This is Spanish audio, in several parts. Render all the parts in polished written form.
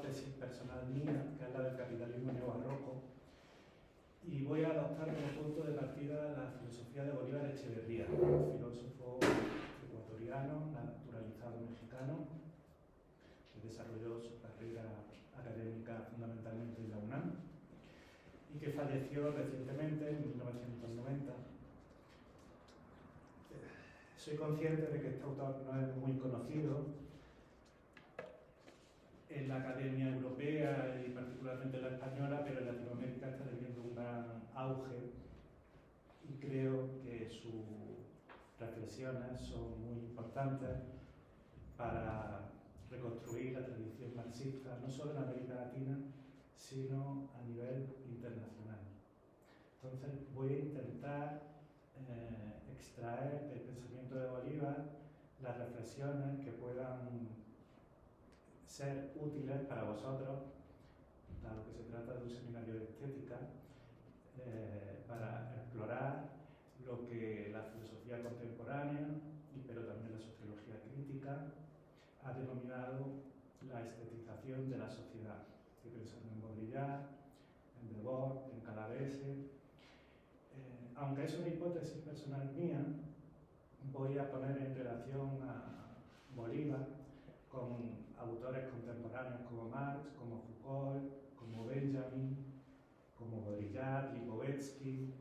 hipótesis personal mía, que es la del capitalismo neobarroco, y voy a adoptar como punto de partida la filosofía de Bolívar Echeverría, un filósofo ecuatoriano, naturalizado mexicano, que desarrolló su carrera académica fundamentalmente en la UNAM y que falleció recientemente, en 1990. Soy consciente de que este autor no es muy conocido en la academia europea y particularmente en la española, pero en Latinoamérica está teniendo un gran auge y creo que sus reflexiones son muy importantes para reconstruir la tradición marxista, no solo en América Latina, sino a nivel internacional. Entonces voy a intentar extraer del pensamiento de Bolívar las reflexiones que puedan ser útiles para vosotros, dado que se trata de un seminario de estética, para explorar lo que la filosofía contemporánea, pero también la sociología crítica, ha denominado la estetización de la sociedad. Estoy pensando en Baudrillard, en Debord, en Calavese. Aunque es una hipótesis personal mía, voy a poner en relación a Bolívar con autores contemporáneos como Marx, como Foucault, como Benjamin, como Baudrillard, Lipovetsky,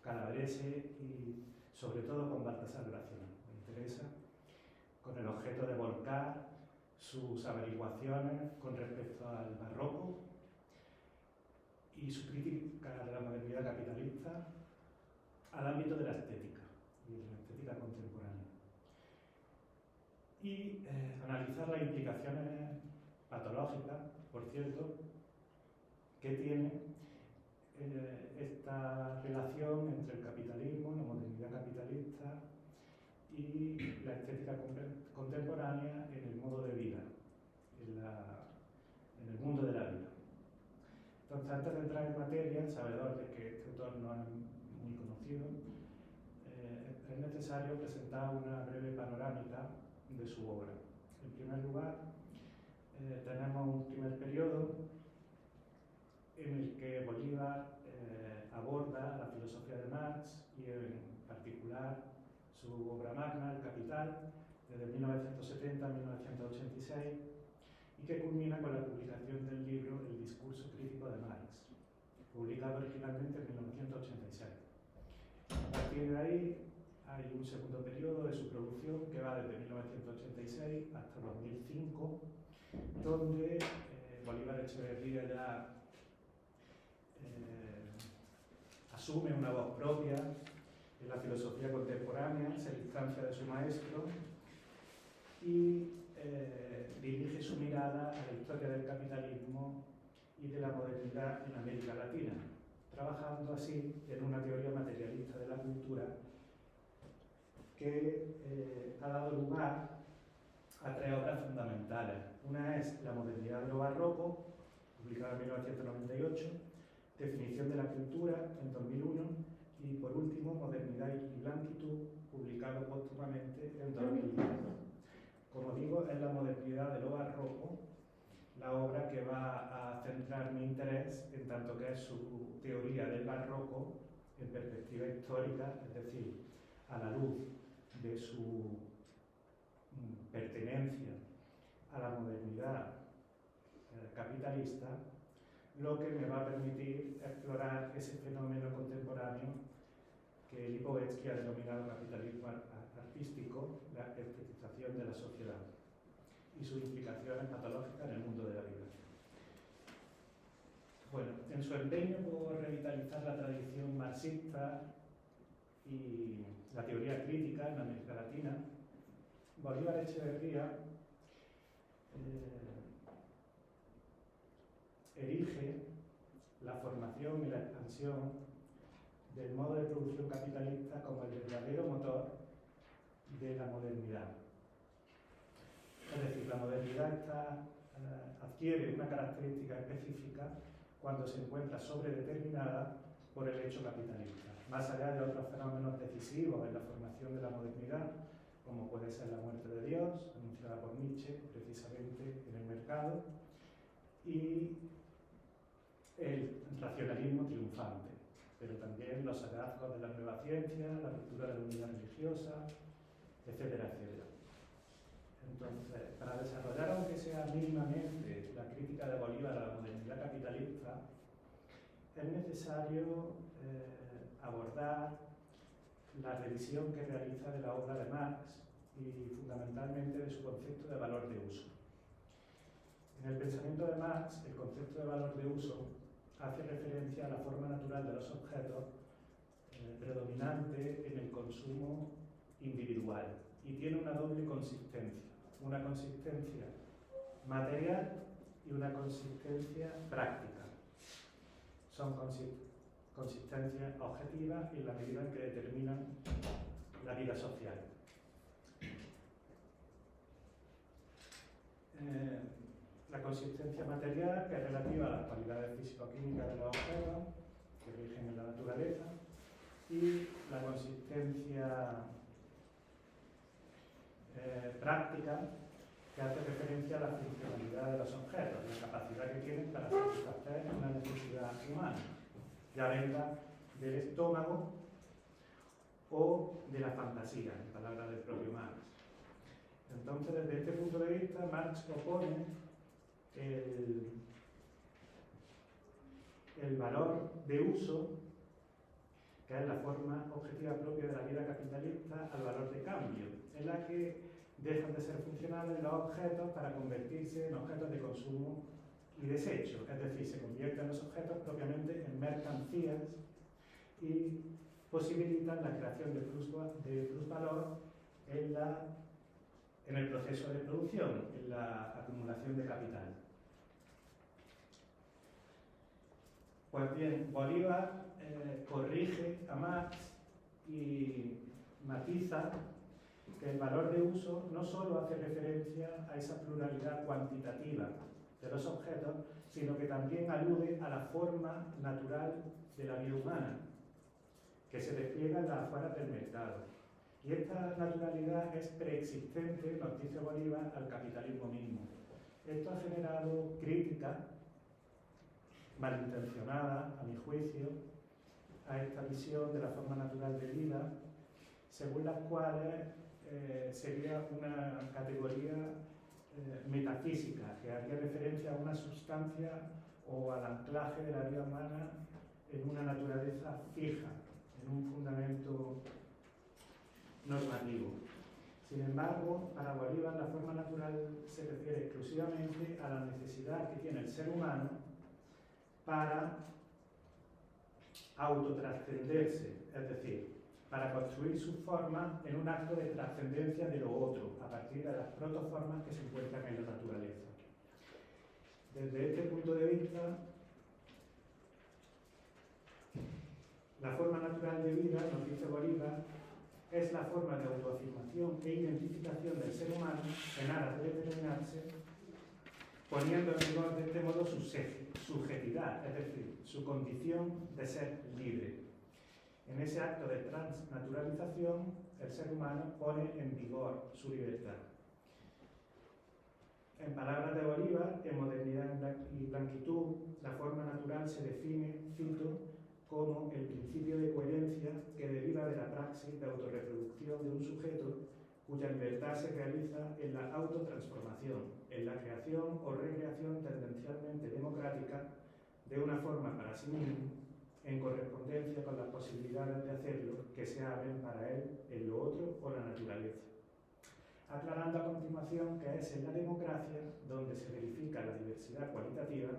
Calabrese y sobre todo con Baltasar Gracián. Me interesa, con el objeto de volcar sus averiguaciones con respecto al barroco y su crítica de la modernidad capitalista al ámbito de la estética y de la estética contemporánea. Y analizar las implicaciones patológicas, por cierto, que tiene esta relación entre el capitalismo, la modernidad capitalista y la estética contemporánea en el modo de vida, en el mundo de la vida. Entonces, antes de entrar en materia, sabedor de que este autor no es muy conocido, es necesario presentar una breve panorámica de su obra. En primer lugar, tenemos un primer periodo en el que Bolívar aborda la filosofía de Marx y en particular su obra magna, El Capital, desde 1970 a 1986, y que culmina con la publicación del libro El discurso crítico de Marx, publicado originalmente en 1986. A partir de ahí hay un segundo periodo de su producción que va desde 1986 hasta 2005, donde Bolívar Echeverría ya asume una voz propia en la filosofía contemporánea, se distancia de su maestro y dirige su mirada a la historia del capitalismo y de la modernidad en América Latina, trabajando así en una teoría materialista de la cultura que ha dado lugar a tres obras fundamentales. Una es La modernidad de lo barroco, publicada en 1998, Definición de la cultura, en 2001, y por último, Modernidad y blanquitud, publicado póstumamente en 2010. Como digo, es la modernidad de lo barroco la obra que va a centrar mi interés en tanto que es su teoría del barroco en perspectiva histórica, es decir, a la luz de su pertenencia a la modernidad capitalista, lo que me va a permitir explorar ese fenómeno contemporáneo que Lipovetsky ha denominado capitalismo artístico, la estetización de la sociedad y sus implicaciones patológicas en el mundo de la vida. Bueno, en su empeño por revitalizar la tradición marxista y la teoría crítica en América Latina, Bolívar Echeverría erige la formación y la expansión del modo de producción capitalista como el verdadero motor de la modernidad. Es decir, la modernidad adquiere una característica específica cuando se encuentra sobredeterminada por el hecho capitalista, más allá de otros fenómenos decisivos en la formación de la modernidad, como puede ser la muerte de Dios, anunciada por Nietzsche precisamente en el mercado. y el racionalismo triunfante, pero también los hallazgos de la nueva ciencia, la ruptura de la unidad religiosa, etcétera, etcétera. Entonces, para desarrollar, aunque sea mínimamente, la crítica de Bolívar a la modernidad capitalista, es necesario abordar la revisión que realiza de la obra de Marx y fundamentalmente de su concepto de valor de uso. En el pensamiento de Marx, el concepto de valor de uso hace referencia a la forma natural de los objetos predominante en el consumo individual y tiene una doble consistencia, una consistencia material y una consistencia práctica. Son consistencias objetivas en la medida en que determinan la vida social. La consistencia material, que es relativa a las cualidades físico-químicas de los objetos que rigen en la naturaleza, y la consistencia práctica, que hace referencia a la funcionalidad de los objetos, la capacidad que tienen para satisfacer una necesidad humana, ya venga del estómago o de la fantasía, en palabras del propio Marx. Entonces, desde este punto de vista, Marx opone el valor de uso, que es la forma objetiva propia de la vida capitalista, al valor de cambio, en la que dejan de ser funcionales los objetos para convertirse en objetos de consumo y desecho, es decir, se convierten los objetos propiamente en mercancías y posibilitan la creación de plusvalor en el proceso de producción, en la acumulación de capital. Pues bien, Bolívar corrige a Marx y matiza que el valor de uso no solo hace referencia a esa pluralidad cuantitativa de los objetos, sino que también alude a la forma natural de la vida humana, que se despliega en las afueras del mercado. Y esta naturalidad es preexistente, nos dice Bolívar, al capitalismo mismo. Esto ha generado crítica malintencionada, a mi juicio, a esta visión de la forma natural de vida, según las cuales sería una categoría metafísica, que haría referencia a una sustancia o al anclaje de la vida humana en una naturaleza fija, en un fundamento normativo. Sin embargo, para Bolívar la forma natural se refiere exclusivamente a la necesidad que tiene el ser humano para autotrascenderse, es decir, para construir su forma en un acto de trascendencia de lo otro, a partir de las protoformas que se encuentran en la naturaleza. Desde este punto de vista, la forma natural de vida, nos dice Bolívar, es la forma de autoafirmación e identificación del ser humano en aras de determinarse, poniendo en vigor de este modo su subjetividad, es decir, su condición de ser libre. En ese acto de transnaturalización, el ser humano pone en vigor su libertad. En palabras de Bolívar, en Modernidad y Blanquitud, la forma natural se define, cito, como el principio de coherencia que deriva de la praxis de autorreproducción de un sujeto cuya libertad se realiza en la autotransformación, en la creación o recreación tendencialmente democrática de una forma para sí mismo, en correspondencia con las posibilidades de hacerlo que se abren para él en lo otro o la naturaleza. Aclarando a continuación que es en la democracia donde se verifica la diversidad cualitativa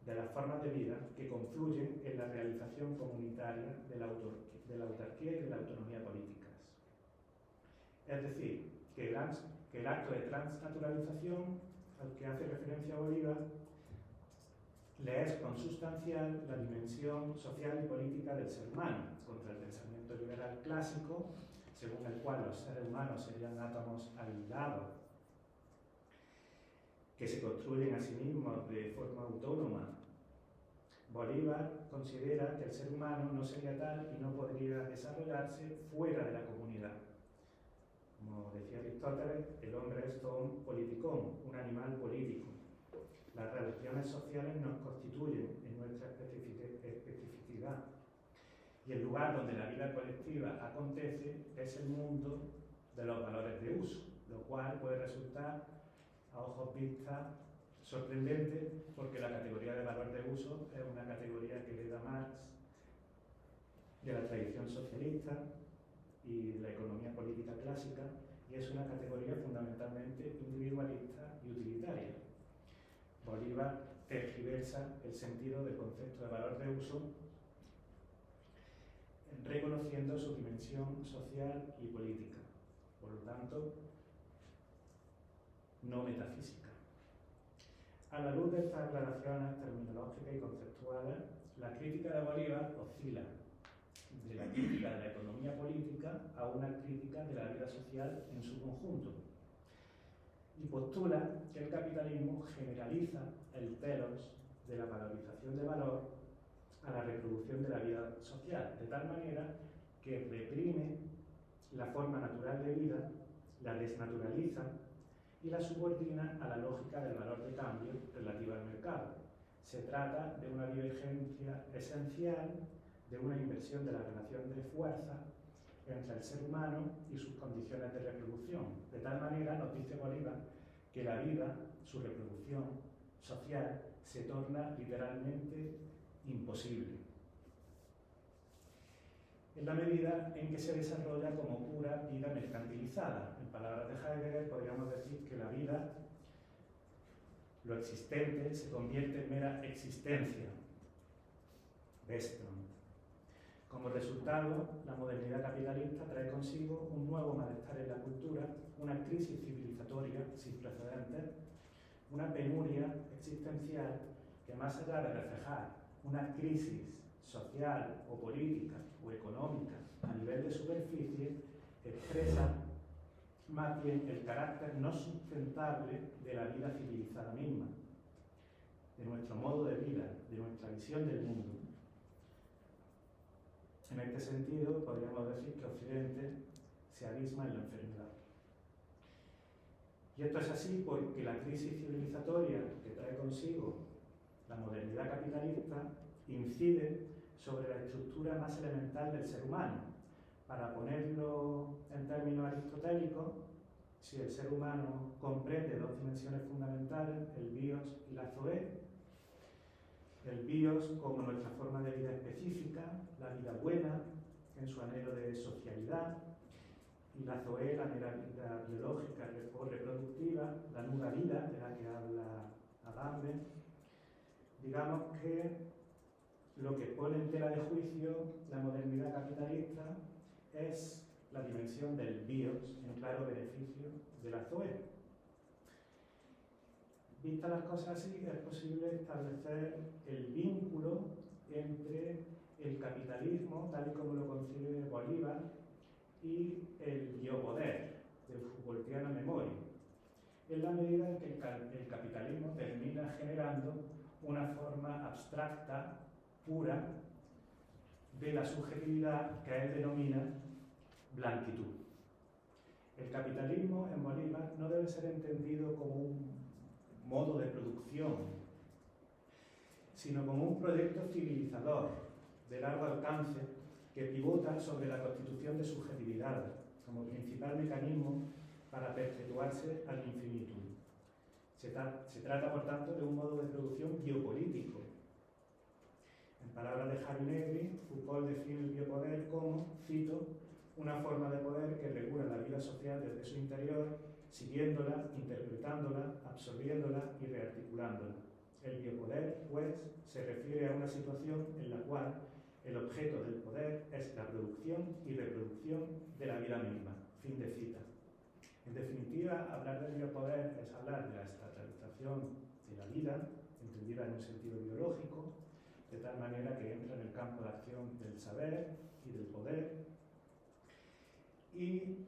de las formas de vida que confluyen en la realización comunitaria de la autarquía y de la autonomía políticas. Es decir, que el acto de transnaturalización al que hace referencia Bolívar le es consustancial la dimensión social y política del ser humano, contra el pensamiento liberal clásico, según el cual los seres humanos serían átomos aislados, que se construyen a sí mismos de forma autónoma. Bolívar considera que el ser humano no sería tal y no podría desarrollarse fuera de la comunidad. Como decía Aristóteles, el hombre es un politikon, un animal político. Las relaciones sociales nos constituyen en nuestra especificidad y el lugar donde la vida colectiva acontece es el mundo de los valores de uso, lo cual puede resultar a ojos vistas sorprendente porque la categoría de valor de uso es una categoría que hereda Marx de la tradición socialista y de la economía política clásica, y es una categoría fundamentalmente individualista y utilitaria. Bolívar tergiversa el sentido del concepto de valor de uso reconociendo su dimensión social y política, por lo tanto, no metafísica. A la luz de estas aclaraciones terminológicas y conceptuales, la crítica de Bolívar oscila de la crítica de la economía política a una crítica de la vida social en su conjunto, y postula que el capitalismo generaliza el telos de la valorización de valor a la reproducción de la vida social, de tal manera que reprime la forma natural de vida, la desnaturaliza y la subordina a la lógica del valor de cambio relativa al mercado. Se trata de una divergencia esencial, de una inversión de la relación de fuerza entre el ser humano y sus condiciones de reproducción. De tal manera, nos dice Bolívar, que la vida, su reproducción social, se torna literalmente imposible, en la medida en que se desarrolla como pura vida mercantilizada. En palabras de Heidegger, podríamos decir que la vida, lo existente, se convierte en mera existencia. Westron. Como resultado, la modernidad capitalista trae consigo un nuevo malestar en la cultura, una crisis civilizatoria sin precedentes, una penuria existencial que, más allá de reflejar una crisis social o política o económica a nivel de superficie, expresa más bien el carácter no sustentable de la vida civilizada misma, de nuestro modo de vida, de nuestra visión del mundo. En este sentido, podríamos decir que Occidente se abisma en la enfermedad. Y esto es así porque la crisis civilizatoria que trae consigo la modernidad capitalista incide sobre la estructura más elemental del ser humano. Para ponerlo en términos aristotélicos, si el ser humano comprende dos dimensiones fundamentales, el bios y la zoé, el bios como nuestra forma de vida específica, la vida buena, en su anhelo de socialidad, y la zoé, la mera vida biológica o reproductiva, la nuda vida de la que habla Agamben. Digamos que lo que pone en tela de juicio la modernidad capitalista es la dimensión del bios, en claro beneficio de la zoé. Vistas las cosas así, es posible establecer el vínculo entre el capitalismo, tal y como lo concibe Bolívar, y el biopoder del Foucaultiana memoria, en la medida en que el capitalismo termina generando una forma abstracta, pura, de la subjetividad que él denomina blanquitud. El capitalismo en Bolívar no debe ser entendido como un modo de producción, sino como un proyecto civilizador de largo alcance que pivota sobre la constitución de subjetividades como principal mecanismo para perpetuarse al infinito. Se trata, por tanto, de un modo de producción biopolítico. En palabras de Harry Negri, Foucault define el biopoder como, cito, una forma de poder que regula la vida social desde su interior, siguiéndola, interpretándola, absorbiéndola y rearticulándola. El biopoder, pues, se refiere a una situación en la cual el objeto del poder es la producción y reproducción de la vida misma. Fin de cita. En definitiva, hablar del biopoder es hablar de la estatalización de la vida, entendida en un sentido biológico, de tal manera que entra en el campo de acción del saber y del poder. Y,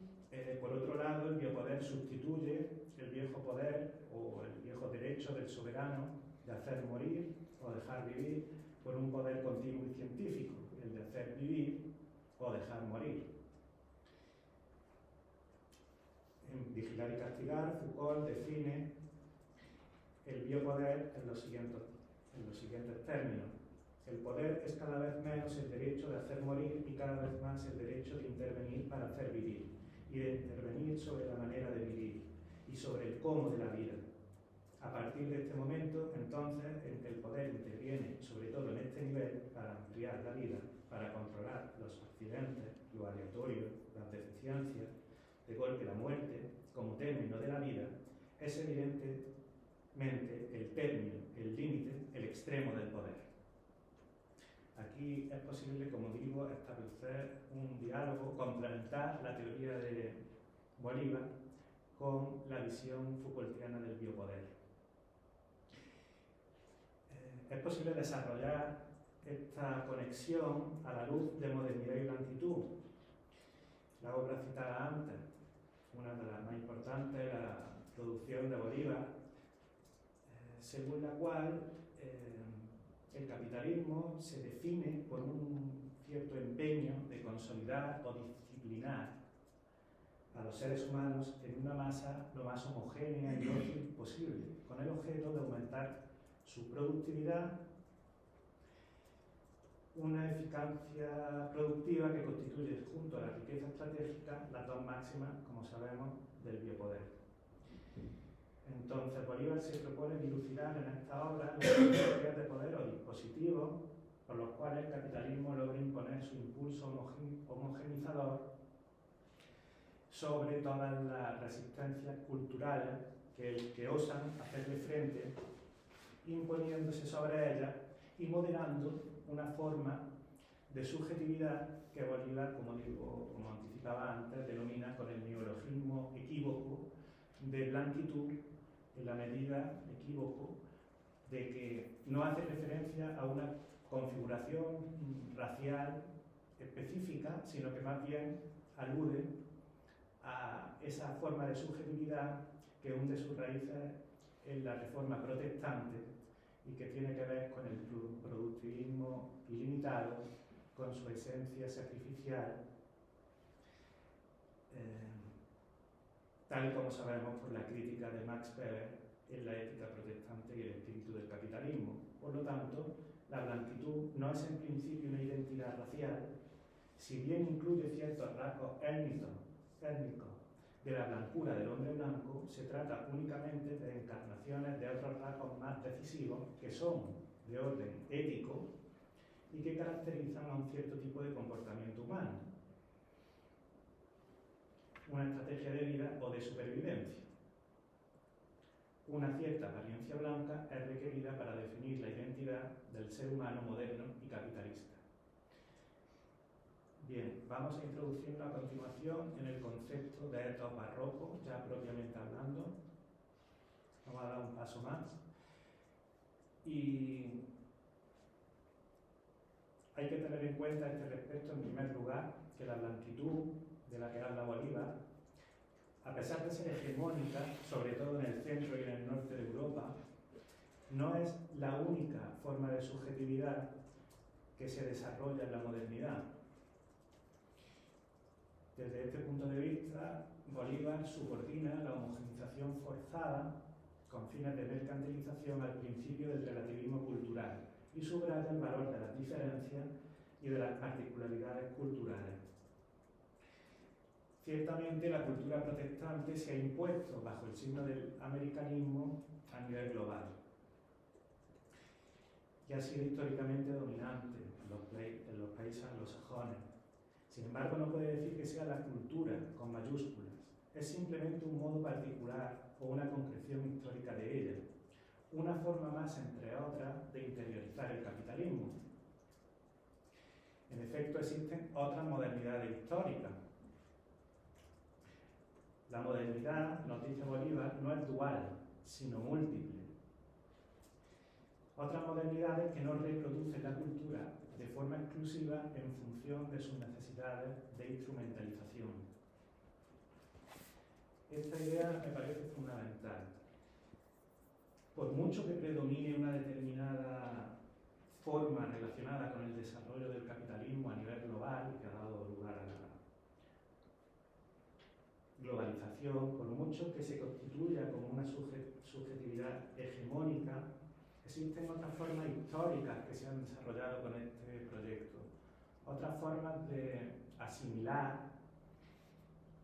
por otro lado, el biopoder sustituye el viejo poder o el viejo derecho del soberano de hacer morir o dejar vivir por un poder continuo y científico, el de hacer vivir o dejar morir. En Vigilar y castigar, Foucault define el biopoder en los siguientes términos. El poder es cada vez menos el derecho de hacer morir y cada vez más el derecho de intervenir para hacer vivir, y de intervenir sobre la manera de vivir y sobre el cómo de la vida. A partir de este momento, entonces, en que el poder interviene, sobre todo en este nivel, para ampliar la vida, para controlar los accidentes, lo aleatorio, las deficiencias, de golpe la muerte, como término de la vida, es evidentemente el término, el límite, el extremo del poder. Aquí es posible, como digo, establecer un diálogo, complementar la teoría de Bolívar con la visión Foucaultiana del biopoder. Es posible desarrollar esta conexión a la luz de modernidad y blanquitud. La obra citada antes, una de las más importantes, la producción de Bolívar, según la cual el capitalismo se define por un cierto empeño de consolidar o disciplinar a los seres humanos en una masa lo más homogénea y dócil posible, con el objeto de aumentar su productividad, una eficacia productiva que constituye, junto a la riqueza estratégica, las dos máximas, como sabemos, del biopoder. Entonces, Bolívar se propone dilucidar en esta obra las categorías de poder o dispositivos por los cuales el capitalismo logra imponer su impulso homogenizador sobre todas las resistencias culturales que osan hacerle frente, imponiéndose sobre ellas y moderando una forma de subjetividad que Bolívar, como anticipaba antes, denomina con el neologismo equívoco de blanquitud, en la medida equívoco de que no hace referencia a una configuración racial específica, sino que más bien alude a esa forma de subjetividad que hunde sus raíces en la reforma protestante y que tiene que ver con el productivismo ilimitado, con su esencia sacrificial, tal y como sabemos por la crítica de Max Weber en la ética protestante y el espíritu del capitalismo. Por lo tanto, la blanquitud no es en principio una identidad racial, si bien incluye ciertos rasgos étnicos de la blancura del hombre blanco, se trata únicamente de encarnaciones de otros rasgos más decisivos que son de orden ético y que caracterizan a un cierto tipo de comportamiento humano, una estrategia de vida o de supervivencia. Una cierta apariencia blanca es requerida para definir la identidad del ser humano moderno y capitalista. Bien, vamos a introducirnos a continuación en el concepto de etos barroco, ya propiamente hablando. Vamos a dar un paso más. Y hay que tener en cuenta a este respecto, en primer lugar, que la blanquitud de la que habla Bolívar, a pesar de ser hegemónica, sobre todo en el centro y en el norte de Europa, no es la única forma de subjetividad que se desarrolla en la modernidad. Desde este punto de vista, Bolívar subordina la homogenización forzada con fines de mercantilización al principio del relativismo cultural y subraya el valor de las diferencias y de las particularidades culturales. Ciertamente, la cultura protestante se ha impuesto bajo el signo del americanismo a nivel global y ha sido históricamente dominante en los países anglosajones. Sin embargo, no puede decir que sea la cultura con mayúsculas. Es simplemente un modo particular o una concreción histórica de ella, una forma más, entre otras, de interiorizar el capitalismo. En efecto, existen otras modernidades históricas. La modernidad, nos dice Bolívar, no es dual, sino múltiple. Otras modernidades que no reproducen la cultura de forma exclusiva en función de sus necesidades de instrumentalización. Esta idea me parece fundamental. Por mucho que predomine una determinada forma relacionada con el desarrollo del capitalismo a nivel global, que ha dado lugar a la globalización, por mucho que se constituya como una subjetividad hegemónica, existen otras formas históricas que se han desarrollado con este proyecto, otras formas de asimilar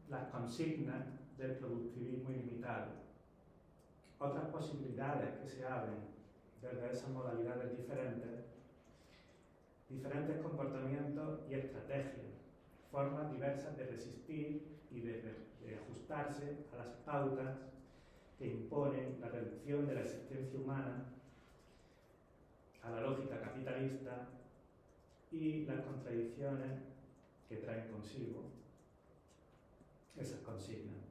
las consignas del productivismo ilimitado, otras posibilidades que se abren desde esas modalidades diferentes comportamientos y estrategias, formas diversas de resistir y de ajustarse a las pautas que imponen la reducción de la existencia humana a la lógica capitalista y las contradicciones que traen consigo esas consignas.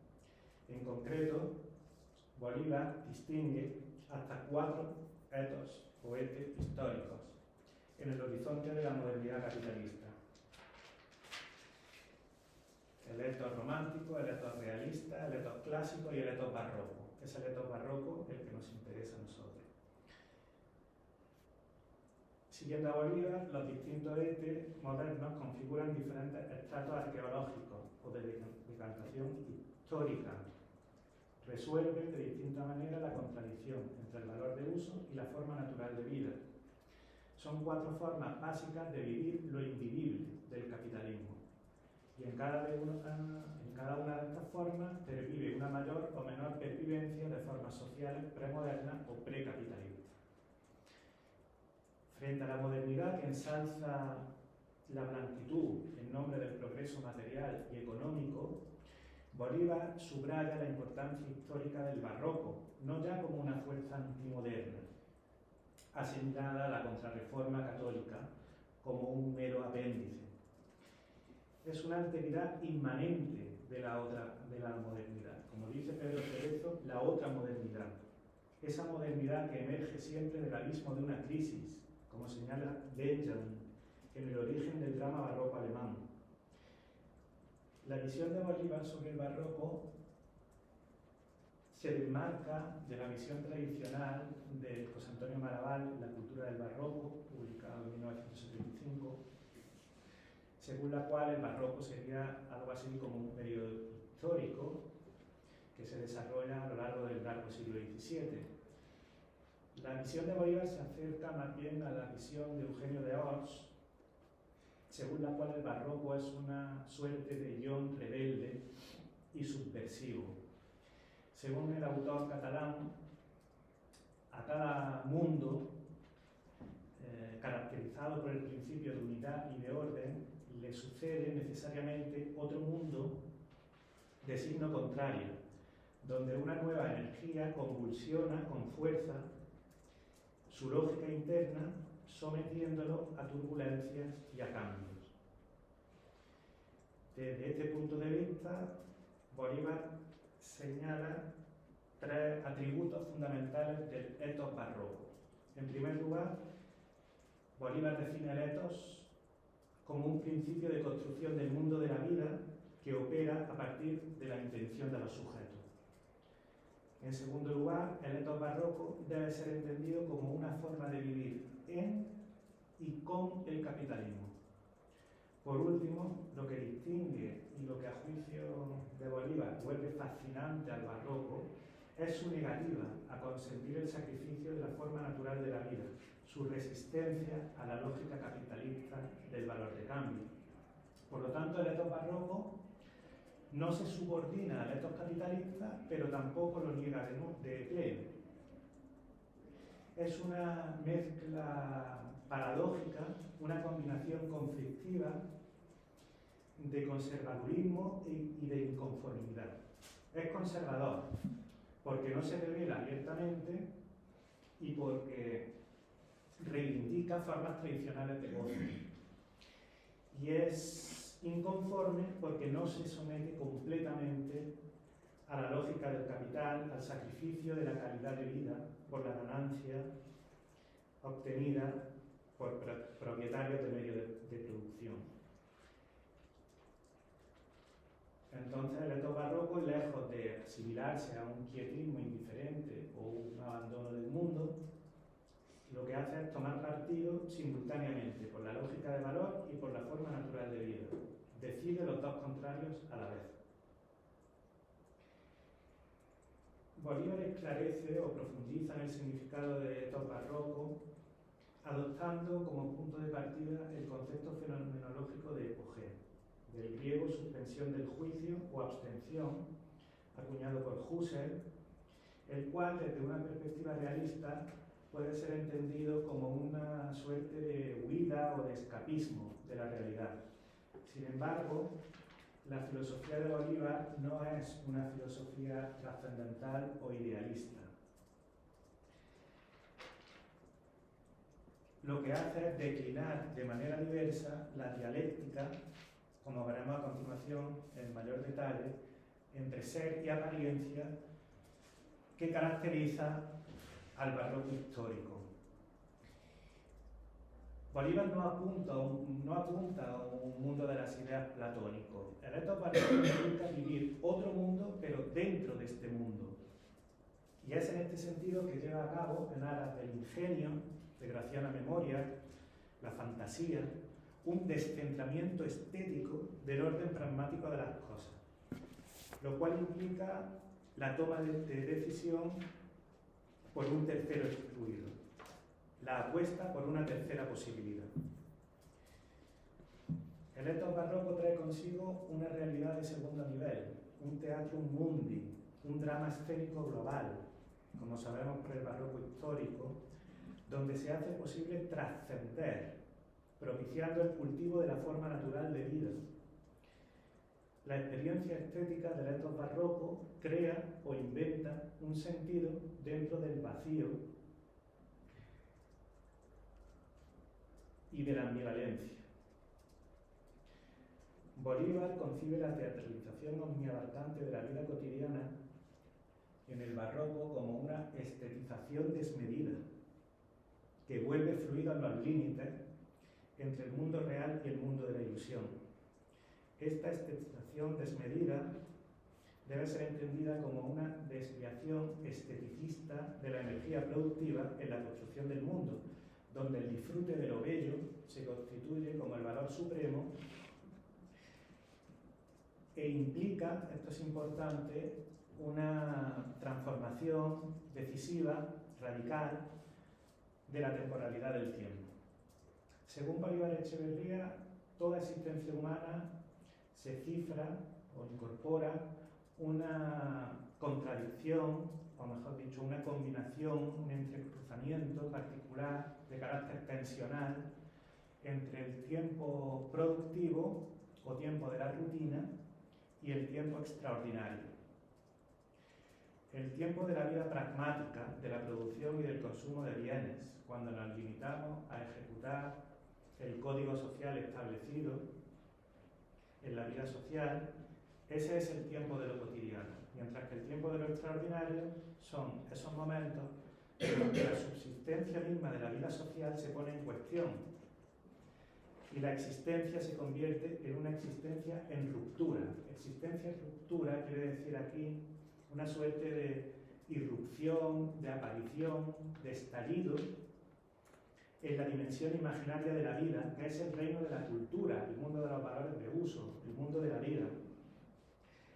En concreto, Bolívar distingue hasta 4 etos o etes históricos en el horizonte de la modernidad capitalista: el etos romántico, el etos realista, el etos clásico y el etos barroco. Es el etos barroco el que nos interesa a nosotros. Siguiendo a Bolívar, los distintos etes modernos configuran diferentes estratos arqueológicos o de decantación histórica. Resuelven de distinta manera la contradicción entre el valor de uso y la forma natural de vida. Son 4 formas básicas de vivir lo invivible del capitalismo. Y en cada una de estas formas pervive una mayor o menor pervivencia de formas sociales premodernas o precapitalistas. Frente a la modernidad que ensalza la blanquitud en nombre del progreso material y económico, Bolívar subraya la importancia histórica del barroco, no ya como una fuerza antimoderna, asimilada a la contrarreforma católica como un mero apéndice. Es una alteridad inmanente de la modernidad, como dice Pedro Cerezo, la otra modernidad. Esa modernidad que emerge siempre del abismo de una crisis, como señala Benjamin en El origen del drama barroco alemán. La visión de Bolívar sobre el barroco se desmarca de la visión tradicional de José Antonio Maraval, La cultura del barroco, publicado en 1975, según la cual el barroco sería algo así como un periodo histórico que se desarrolla a lo largo del largo siglo XVII. La visión de Bolívar se acerca más bien a la visión de Eugenio de Ors, según la cual el barroco es una suerte de ion rebelde y subversivo. Según el autor catalán, a cada mundo caracterizado por el principio de unidad y de orden, le sucede necesariamente otro mundo de signo contrario, donde una nueva energía convulsiona con fuerza su lógica interna, sometiéndolo a turbulencias y a cambios. Desde este punto de vista, Bolívar señala 3 atributos fundamentales del etos barroco. En primer lugar, Bolívar define el etos como un principio de construcción del mundo de la vida que opera a partir de la intención de los sujetos. En segundo lugar, el etos barroco debe ser entendido como una forma de vivir en y con el capitalismo. Por último, lo que distingue y lo que a juicio de Bolívar vuelve fascinante al barroco es su negativa a consentir el sacrificio de la forma natural de la vida, su resistencia a la lógica capitalista del valor de cambio. Por lo tanto, el etos barroco no se subordina al etos capitalista, pero tampoco lo niega de pleno. Es una mezcla paradójica, una combinación conflictiva de conservadurismo y de inconformidad. Es conservador porque no se revela abiertamente y porque reivindica formas tradicionales de goce. Y es inconforme porque no se somete completamente a la lógica del capital, al sacrificio de la calidad de vida por la ganancia obtenida por propietarios de medios de producción. Entonces el etos barroco, lejos de asimilarse a un quietismo indiferente o un abandono del mundo, lo que hace es tomar partido simultáneamente por la lógica de valor y por la forma natural de vida. Decide los dos contrarios a la vez. Bolívar esclarece o profundiza en el significado de etos barroco, adoptando como punto de partida el concepto fenomenológico de epogea, del griego suspensión del juicio o abstención, acuñado por Husserl, el cual desde una perspectiva realista puede ser entendido como una suerte de huida o de escapismo de la realidad. Sin embargo, la filosofía de Bolívar no es una filosofía trascendental o idealista. Lo que hace es declinar de manera diversa la dialéctica, como veremos a continuación en mayor detalle, entre ser y apariencia que caracteriza al barroco histórico. Bolívar no apunta a un mundo de las ideas platónico. El etos barroco implica vivir otro mundo, pero dentro de este mundo. Y es en este sentido que lleva a cabo, en aras del ingenio, de graciana memoria, la fantasía, un descentramiento estético del orden pragmático de las cosas, lo cual implica la toma de decisión por un tercero excluido, la apuesta por una tercera posibilidad. El etos barroco trae consigo una realidad de segundo nivel, un teatrum mundi, un drama escénico global, como sabemos por el barroco histórico, donde se hace posible trascender, propiciando el cultivo de la forma natural de vida. La experiencia estética del etos barroco crea o inventa un sentido dentro del vacío y de la ambivalencia. Bolívar concibe la teatralización omniabarcante de la vida cotidiana en el barroco como una estetización desmedida que vuelve fluidos los límites entre el mundo real y el mundo de la ilusión. Esta estetización desmedida debe ser entendida como una desviación esteticista de la energía productiva en la construcción del mundo, donde el disfrute de lo bello se constituye como el valor supremo e implica, esto es importante, una transformación decisiva, radical, de la temporalidad del tiempo. Según Bolívar Echeverría, toda existencia humana se cifra o incorpora una contradicción, o mejor dicho, una combinación, un entrecruzamiento particular de carácter tensional entre el tiempo productivo o tiempo de la rutina y el tiempo extraordinario. El tiempo de la vida pragmática, de la producción y del consumo de bienes, cuando nos limitamos a ejecutar el código social establecido en la vida social, ese es el tiempo de lo cotidiano, mientras que el tiempo de lo extraordinario son esos momentos en los que la subsistencia misma de la vida social se pone en cuestión y la existencia se convierte en una existencia en ruptura. Existencia en ruptura quiere decir aquí una suerte de irrupción, de aparición, de estallido en la dimensión imaginaria de la vida, que es el reino de la cultura, el mundo de los valores de uso, el mundo de la vida.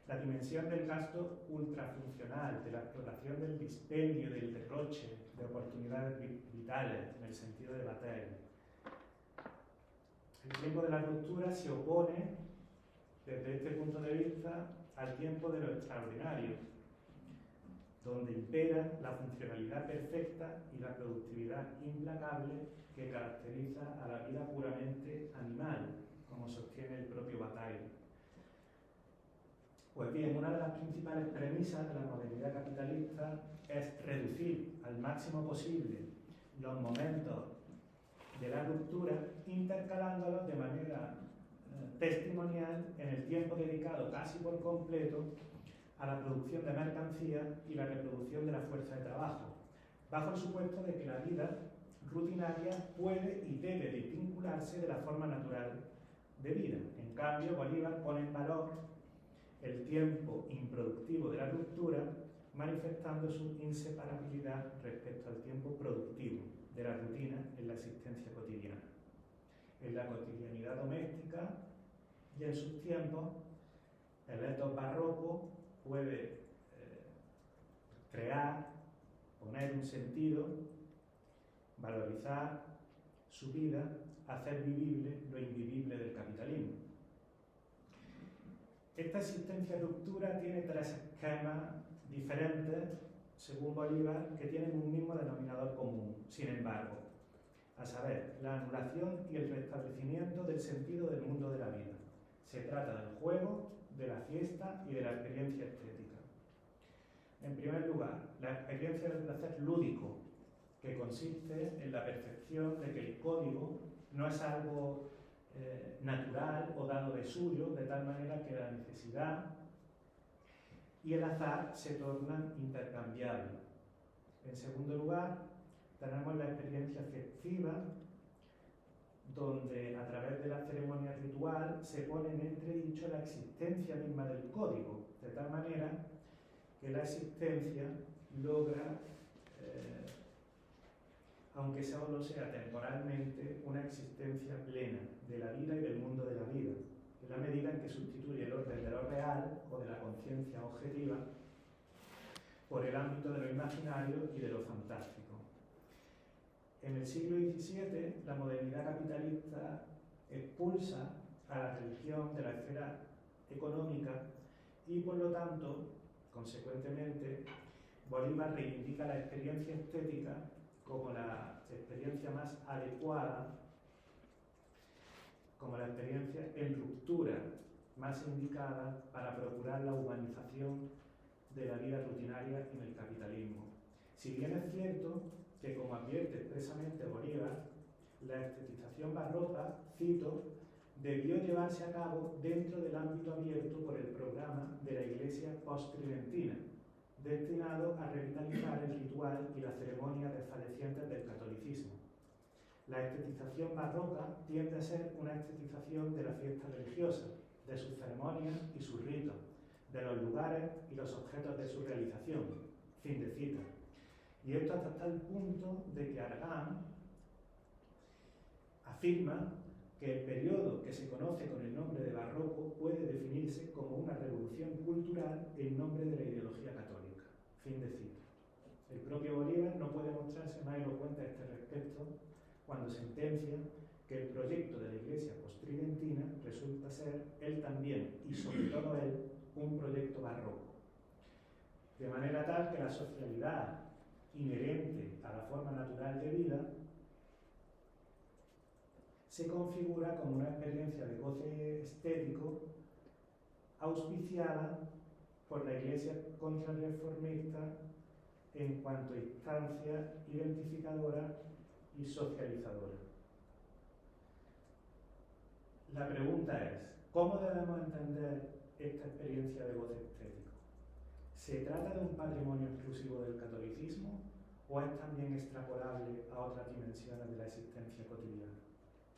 La dimensión del gasto ultrafuncional, de la explotación del dispendio, del derroche, de oportunidades vitales, en el sentido de Bataille. El tiempo de la ruptura se opone, desde este punto de vista, al tiempo de lo extraordinario, donde impera la funcionalidad perfecta y la productividad implacable que caracteriza a la vida puramente animal, como sostiene el propio Bataille. Pues bien, una de las principales premisas de la modernidad capitalista es reducir al máximo posible los momentos de la ruptura, intercalándolos de manera testimonial en el tiempo dedicado casi por completo a la producción de mercancías y la reproducción de la fuerza de trabajo, bajo el supuesto de que la vida rutinaria puede y debe desvincularse de la forma natural de vida. En cambio, Bolívar pone en valor el tiempo improductivo de la ruptura, manifestando su inseparabilidad respecto al tiempo productivo de la rutina en la existencia cotidiana. En la cotidianidad doméstica y en sus tiempos, el etos barroco puede crear, poner un sentido, valorizar su vida, hacer vivible lo invivible del capitalismo. Esta existencia ruptura tiene tres esquemas diferentes, según Bolívar, que tienen un mismo denominador común, sin embargo, a saber, la anulación y el restablecimiento del sentido del mundo de la vida. Se trata del juego, de la fiesta y de la experiencia estética. En primer lugar, la experiencia del placer lúdico, que consiste en la percepción de que el código no es algo natural o dado de suyo, de tal manera que la necesidad y el azar se tornan intercambiables. En segundo lugar, tenemos la experiencia afectiva, donde a través de la ceremonia ritual se pone en entredicho la existencia misma del código, de tal manera que la existencia logra, aunque solo sea temporalmente, una existencia plena de la vida y del mundo de la vida, en la medida en que sustituye el orden de lo real o de la conciencia objetiva por el ámbito de lo imaginario y de lo fantástico. En el siglo XVII, la modernidad capitalista expulsa a la religión de la esfera económica y, por lo tanto, consecuentemente, Bolívar reivindica la experiencia estética como la experiencia más adecuada, como la experiencia en ruptura más indicada para procurar la humanización de la vida rutinaria en el capitalismo. Si bien es cierto que, como advierte expresamente Bolívar, la estetización barroca, cito, debió llevarse a cabo dentro del ámbito abierto por el programa de la Iglesia post-tridentina, destinado a revitalizar el ritual y las ceremonias desfallecientes del catolicismo. La estetización barroca tiende a ser una estetización de la fiesta religiosa, de sus ceremonias y sus ritos, de los lugares y los objetos de su realización. Fin de cita. Y esto hasta tal punto de que Argan afirma que el periodo que se conoce con el nombre de barroco puede definirse como una revolución cultural en nombre de la ideología católica. Fin de cita. El propio Bolívar no puede mostrarse más elocuente a este respecto cuando sentencia que el proyecto de la Iglesia post-tridentina resulta ser, él también, y sobre todo él, un proyecto barroco. De manera tal que la socialidad inherente a la forma natural de vida se configura como una experiencia de goce estético auspiciada por la Iglesia contrarreformista en cuanto a instancia identificadora y socializadora. La pregunta es, ¿cómo debemos entender esta experiencia de goce estético? ¿Se trata de un patrimonio exclusivo del catolicismo o es también extrapolable a otras dimensiones de la existencia cotidiana?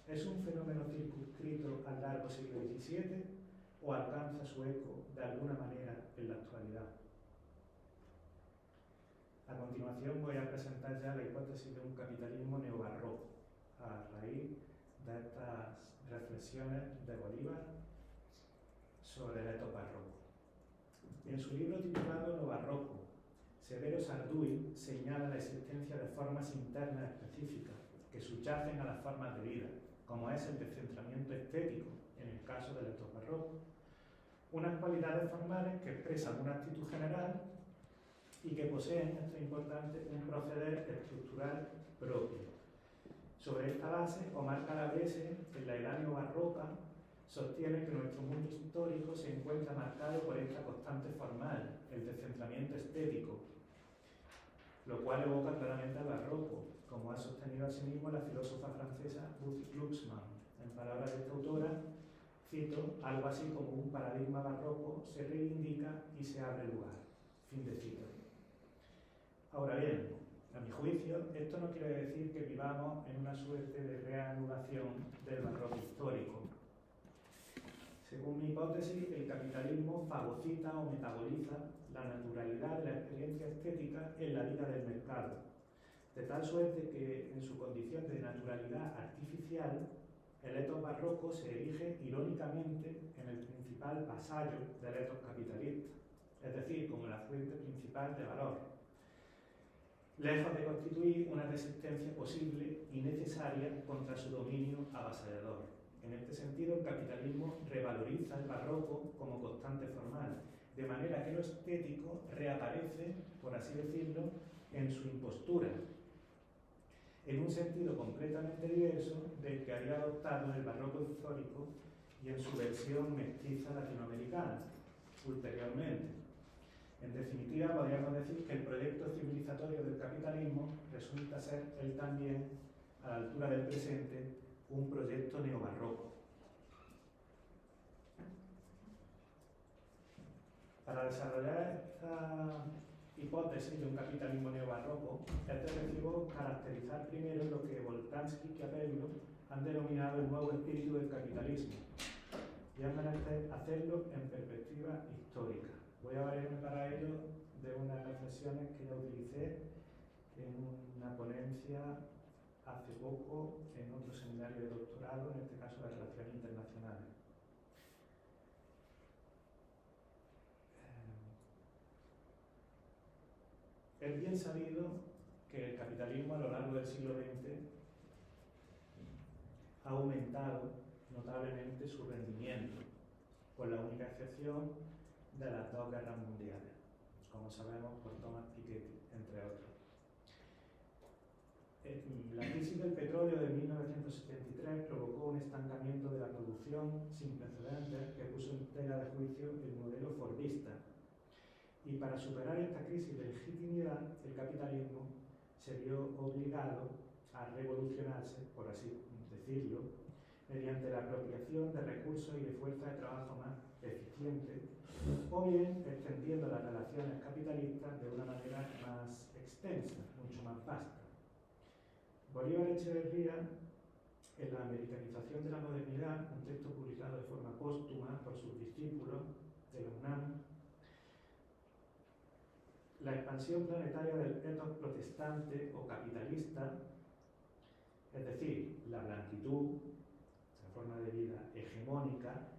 ¿Es un fenómeno circunscrito al largo siglo XVII o alcanza su eco de alguna manera en la actualidad? A continuación voy a presentar ya la hipótesis de un capitalismo neobarroco a raíz de estas reflexiones de Bolívar sobre el etos barroco. En su libro titulado Lo Barroco, Severo Sarduy señala la existencia de formas internas específicas que subyacen a las formas de vida, como es el descentramiento estético en el caso del etos barroco, unas cualidades formales que expresan una actitud general y que poseen, esto es importante, un proceder estructural propio. Sobre esta base, Omar Calabrese, en la Edad neobarroca, sostiene que nuestro mundo histórico se encuentra marcado por esta constante formal, el descentramiento estético, lo cual evoca claramente al barroco, como ha sostenido asimismo la filósofa francesa Ruth Glucksmann. En palabras de esta autora, cito, algo así como un paradigma barroco se reivindica y se abre lugar. Fin de cita. Ahora bien, a mi juicio, esto no quiere decir que vivamos en una suerte de reanudación del barroco histórico. Según mi hipótesis, el capitalismo fagocita o metaboliza la naturalidad de la experiencia estética en la vida del mercado, de tal suerte que, en su condición de naturalidad artificial, el etos barroco se erige irónicamente en el principal vasallo del etos capitalista, es decir, como la fuente principal de valor, lejos de constituir una resistencia posible y necesaria contra su dominio avasallador. En este sentido, el capitalismo revaloriza el barroco como constante formal, de manera que lo estético reaparece, por así decirlo, en su impostura, en un sentido completamente diverso del que había adoptado el barroco histórico y en su versión mestiza latinoamericana, ulteriormente. En definitiva, podríamos decir que el proyecto civilizatorio del capitalismo resulta ser, él también, a la altura del presente, un proyecto neobarroco. Para desarrollar esta hipótesis de un capitalismo neobarroco, es decisivo caracterizar primero lo que Boltanski y Capello han denominado el nuevo espíritu del capitalismo, y han menester hacerlo en perspectiva histórica. Voy a valerme para ello de unas reflexiones que ya utilicé en una ponencia hace poco en otro seminario de doctorado, en este caso de Relaciones Internacionales. Es bien sabido que el capitalismo a lo largo del siglo XX ha aumentado notablemente su rendimiento, con la única excepción de las dos guerras mundiales, como sabemos por Thomas Piketty, entre otros. La crisis del petróleo de 1973 provocó un estancamiento de la producción sin precedentes que puso en tela de juicio el modelo fordista. Y para superar esta crisis de legitimidad, el capitalismo se vio obligado a revolucionarse, por así decirlo, mediante la apropiación de recursos y de fuerza de trabajo más eficiente, o bien extendiendo las relaciones capitalistas de una manera más extensa, mucho más vasta. Bolívar Echeverría, en la americanización de la modernidad, un texto publicado de forma póstuma por sus discípulos de la UNAM, la expansión planetaria del ethos protestante o capitalista, es decir, la blanquitud, la forma de vida hegemónica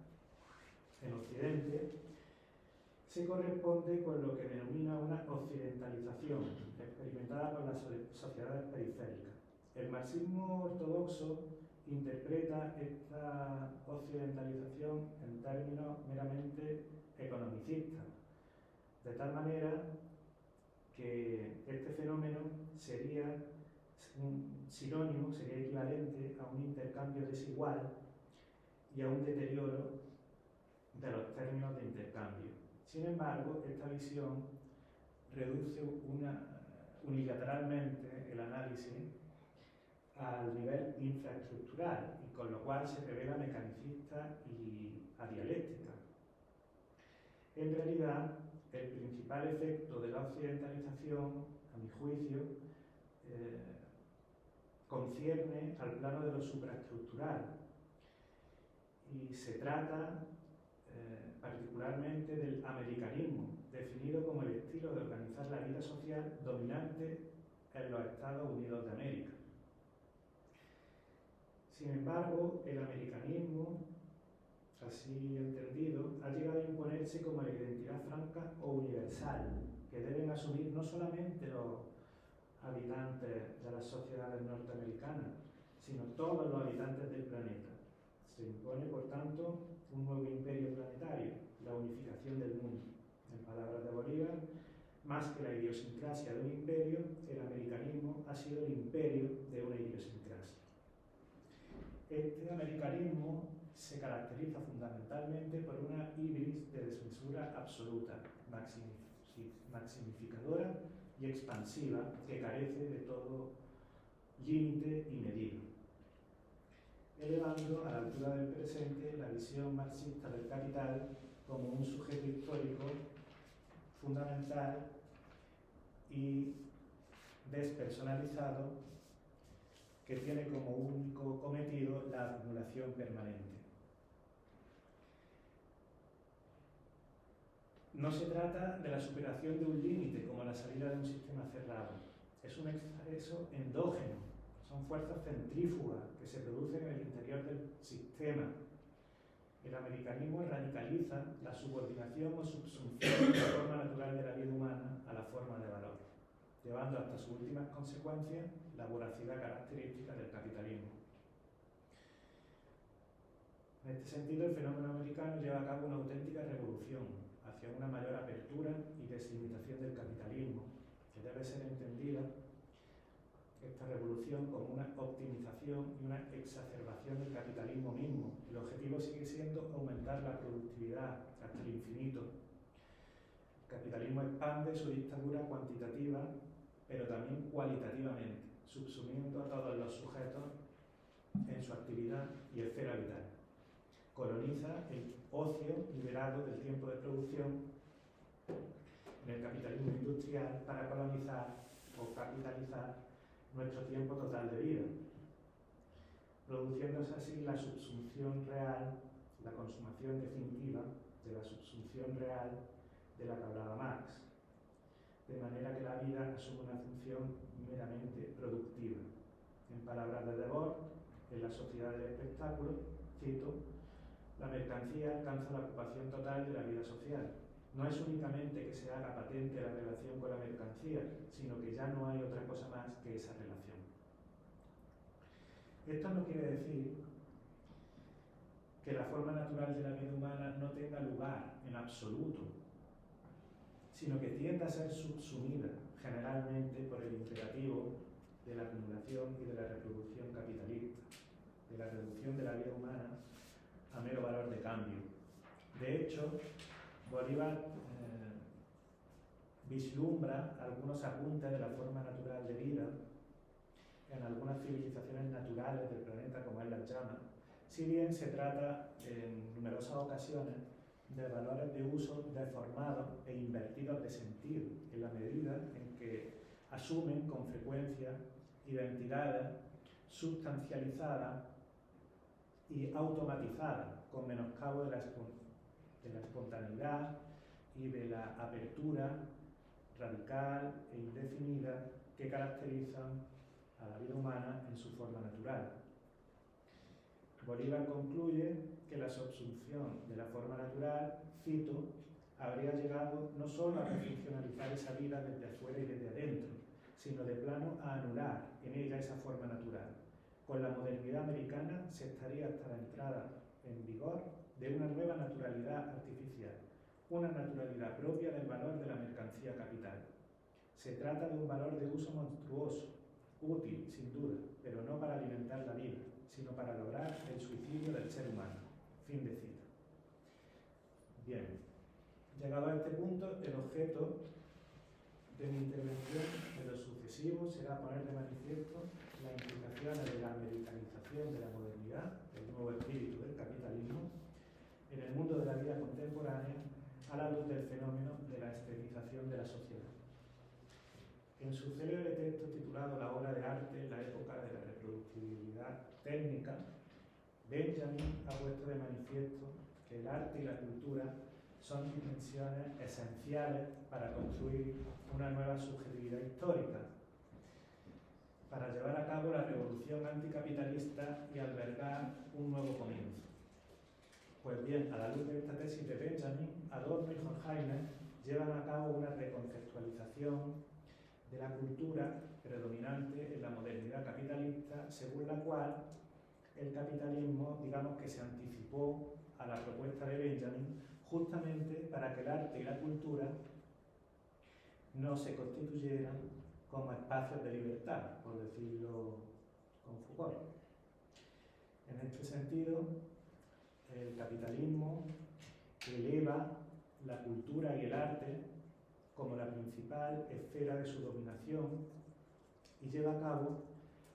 en Occidente, se corresponde con lo que denomina una occidentalización experimentada por las sociedades periféricas. El marxismo ortodoxo interpreta esta occidentalización en términos meramente economicistas, de tal manera que este fenómeno sería un sinónimo, sería equivalente a un intercambio desigual y a un deterioro de los términos de intercambio. Sin embargo, esta visión reduce unilateralmente el análisis al nivel infraestructural, y con lo cual se revela mecanicista y adialéctica. En realidad, el principal efecto de la occidentalización, a mi juicio, concierne al plano de lo supraestructural, y se trata particularmente del americanismo, definido como el estilo de organizar la vida social dominante en los Estados Unidos de América. Sin embargo, el americanismo, así entendido, ha llegado a imponerse como la identidad franca o universal, que deben asumir no solamente los habitantes de las sociedades norteamericanas, sino todos los habitantes del planeta. Se impone, por tanto, un nuevo imperio planetario, la unificación del mundo. En palabras de Bolívar, más que la idiosincrasia de un imperio, el americanismo ha sido el imperio de una idiosincrasia. Este americanismo se caracteriza fundamentalmente por una ibris de desmesura absoluta, maximificadora y expansiva, que carece de todo límite y medida, elevando a la altura del presente la visión marxista del capital como un sujeto histórico fundamental y despersonalizado, que tiene como único cometido la acumulación permanente. No se trata de la superación de un límite como la salida de un sistema cerrado, es un exceso endógeno, son fuerzas centrífugas que se producen en el interior del sistema. El americanismo radicaliza la subordinación o subsunción de la forma natural de la vida humana a la forma de valor. llevando hasta sus últimas consecuencias la voracidad característica del capitalismo. En este sentido, el fenómeno americano lleva a cabo una auténtica revolución hacia una mayor apertura y deslimitación del capitalismo, que debe ser entendida esta revolución como una optimización y una exacerbación del capitalismo mismo. El objetivo sigue siendo aumentar la productividad hasta el infinito. El capitalismo expande su dictadura cuantitativa, pero también cualitativamente, subsumiendo a todos los sujetos en su actividad y esfera vital. Coloniza el ocio liberado del tiempo de producción en el capitalismo industrial para colonizar o capitalizar nuestro tiempo total de vida, produciéndose así la subsunción real, la consumación definitiva de la subsunción real de la que hablaba Marx, de manera que la vida asume una función meramente productiva. En palabras de Debord, en la sociedad del espectáculo, cito, la mercancía alcanza la ocupación total de la vida social. No es únicamente que se haga patente la relación con la mercancía, sino que ya no hay otra cosa más que esa relación. Esto no quiere decir que la forma natural de la vida humana no tenga lugar en absoluto, sino que tiende a ser subsumida generalmente por el imperativo de la acumulación y de la reproducción capitalista, de la reducción de la vida humana a mero valor de cambio. De hecho, Bolívar vislumbra algunos apuntes de la forma natural de vida en algunas civilizaciones naturales del planeta, como él las llama, si bien se trata en numerosas ocasiones de valores de uso deformados e invertidos de sentido, en la medida en que asumen con frecuencia identidades sustancializadas y automatizadas, con menoscabo de la espontaneidad y de la apertura radical e indefinida que caracterizan a la vida humana en su forma natural. Bolívar concluye que la subsunción de la forma natural, cito, habría llegado no solo a refuncionalizar esa vida desde afuera y desde adentro, sino de plano a anular en ella esa forma natural. Con la modernidad americana se estaría hasta la entrada en vigor de una nueva naturalidad artificial, una naturalidad propia del valor de la mercancía capital. Se trata de un valor de uso monstruoso, útil, sin duda, pero no para alimentar la vida, sino para lograr el suicidio del ser humano. Fin de cita. Bien, llegado a este punto, el objeto de mi intervención en lo sucesivo será poner de manifiesto las implicaciones de la americanización de la modernidad, el nuevo espíritu del capitalismo, en el mundo de la vida contemporánea a la luz del fenómeno de la estetización de la sociedad. En su célebre texto titulado La obra de arte en la época de la reproducibilidad técnica, Benjamin ha puesto de manifiesto que el arte y la cultura son dimensiones esenciales para construir una nueva subjetividad histórica, para llevar a cabo la revolución anticapitalista y albergar un nuevo comienzo. Pues bien, a la luz de esta tesis de Benjamin, Adorno y Horkheimer llevan a cabo una reconceptualización de la cultura predominante en la modernidad capitalista, según la cual el capitalismo, digamos que se anticipó a la propuesta de Benjamin justamente para que el arte y la cultura no se constituyeran como espacios de libertad, por decirlo con Foucault. En este sentido, el capitalismo eleva la cultura y el arte como la principal esfera de su dominación y lleva a cabo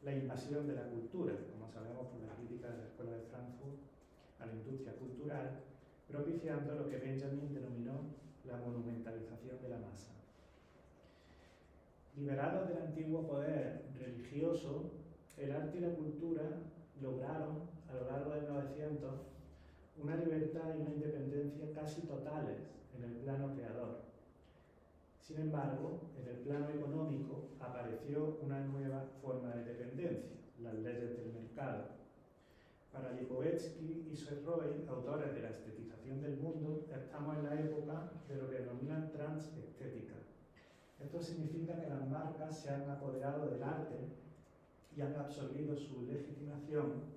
la invasión de la cultura, como sabemos por la crítica de la Escuela de Frankfurt a la industria cultural, propiciando lo que Benjamin denominó la monumentalización de la masa. Liberados del antiguo poder religioso, el arte y la cultura lograron, a lo largo del 900, una libertad y una independencia casi totales en el plano creador. Sin embargo, en el plano económico apareció una nueva forma de dependencia, las leyes del mercado. Para Lipovetsky y Serroy, autores de la estetización del mundo, estamos en la época de lo que denominan transestética, Esto significa que las marcas se han apoderado del arte y han absorbido su legitimación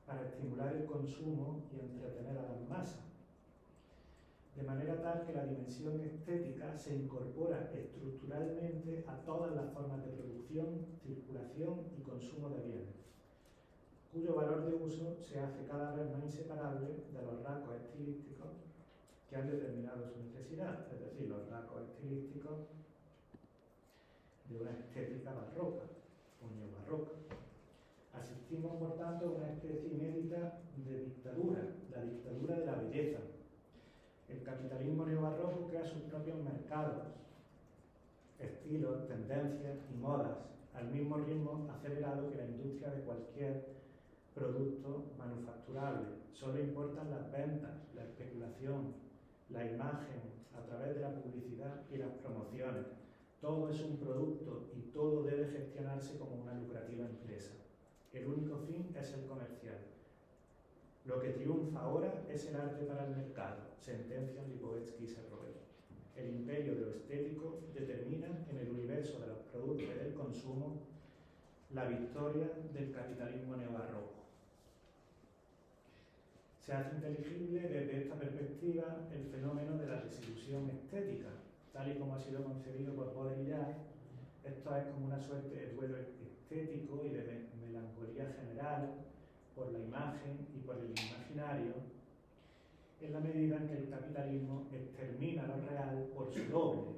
para estimular el consumo y entretener a las masas, de manera tal que la dimensión estética se incorpora estructuralmente a todas las formas de producción, circulación y consumo de bienes, cuyo valor de uso se hace cada vez más inseparable de los rasgos estilísticos que han determinado su necesidad, es decir, los rasgos estilísticos de una estética barroca o neobarroca. Asistimos, por tanto, a una especie inédita de dictadura, la dictadura de la belleza. El capitalismo neobarroco crea sus propios mercados, estilos, tendencias y modas, al mismo ritmo acelerado que la industria de cualquier producto manufacturable. Solo importan las ventas, la especulación, la imagen a través de la publicidad y las promociones. Todo es un producto y todo debe gestionarse como una lucrativa empresa. El único fin es el comercial. Lo que triunfa ahora es el arte para el mercado, sentencian Lipovetsky y Serrobel. El imperio de lo estético determina en el universo de los productos y del consumo la victoria del capitalismo neobarroco. Se hace inteligible desde esta perspectiva el fenómeno de la desilusión estética, tal y como ha sido concebido por Baudrillard. Esto es como una suerte de duelo estético y de melancolía general por la imagen y por el imaginario, en la medida en que el capitalismo extermina lo real por su doble.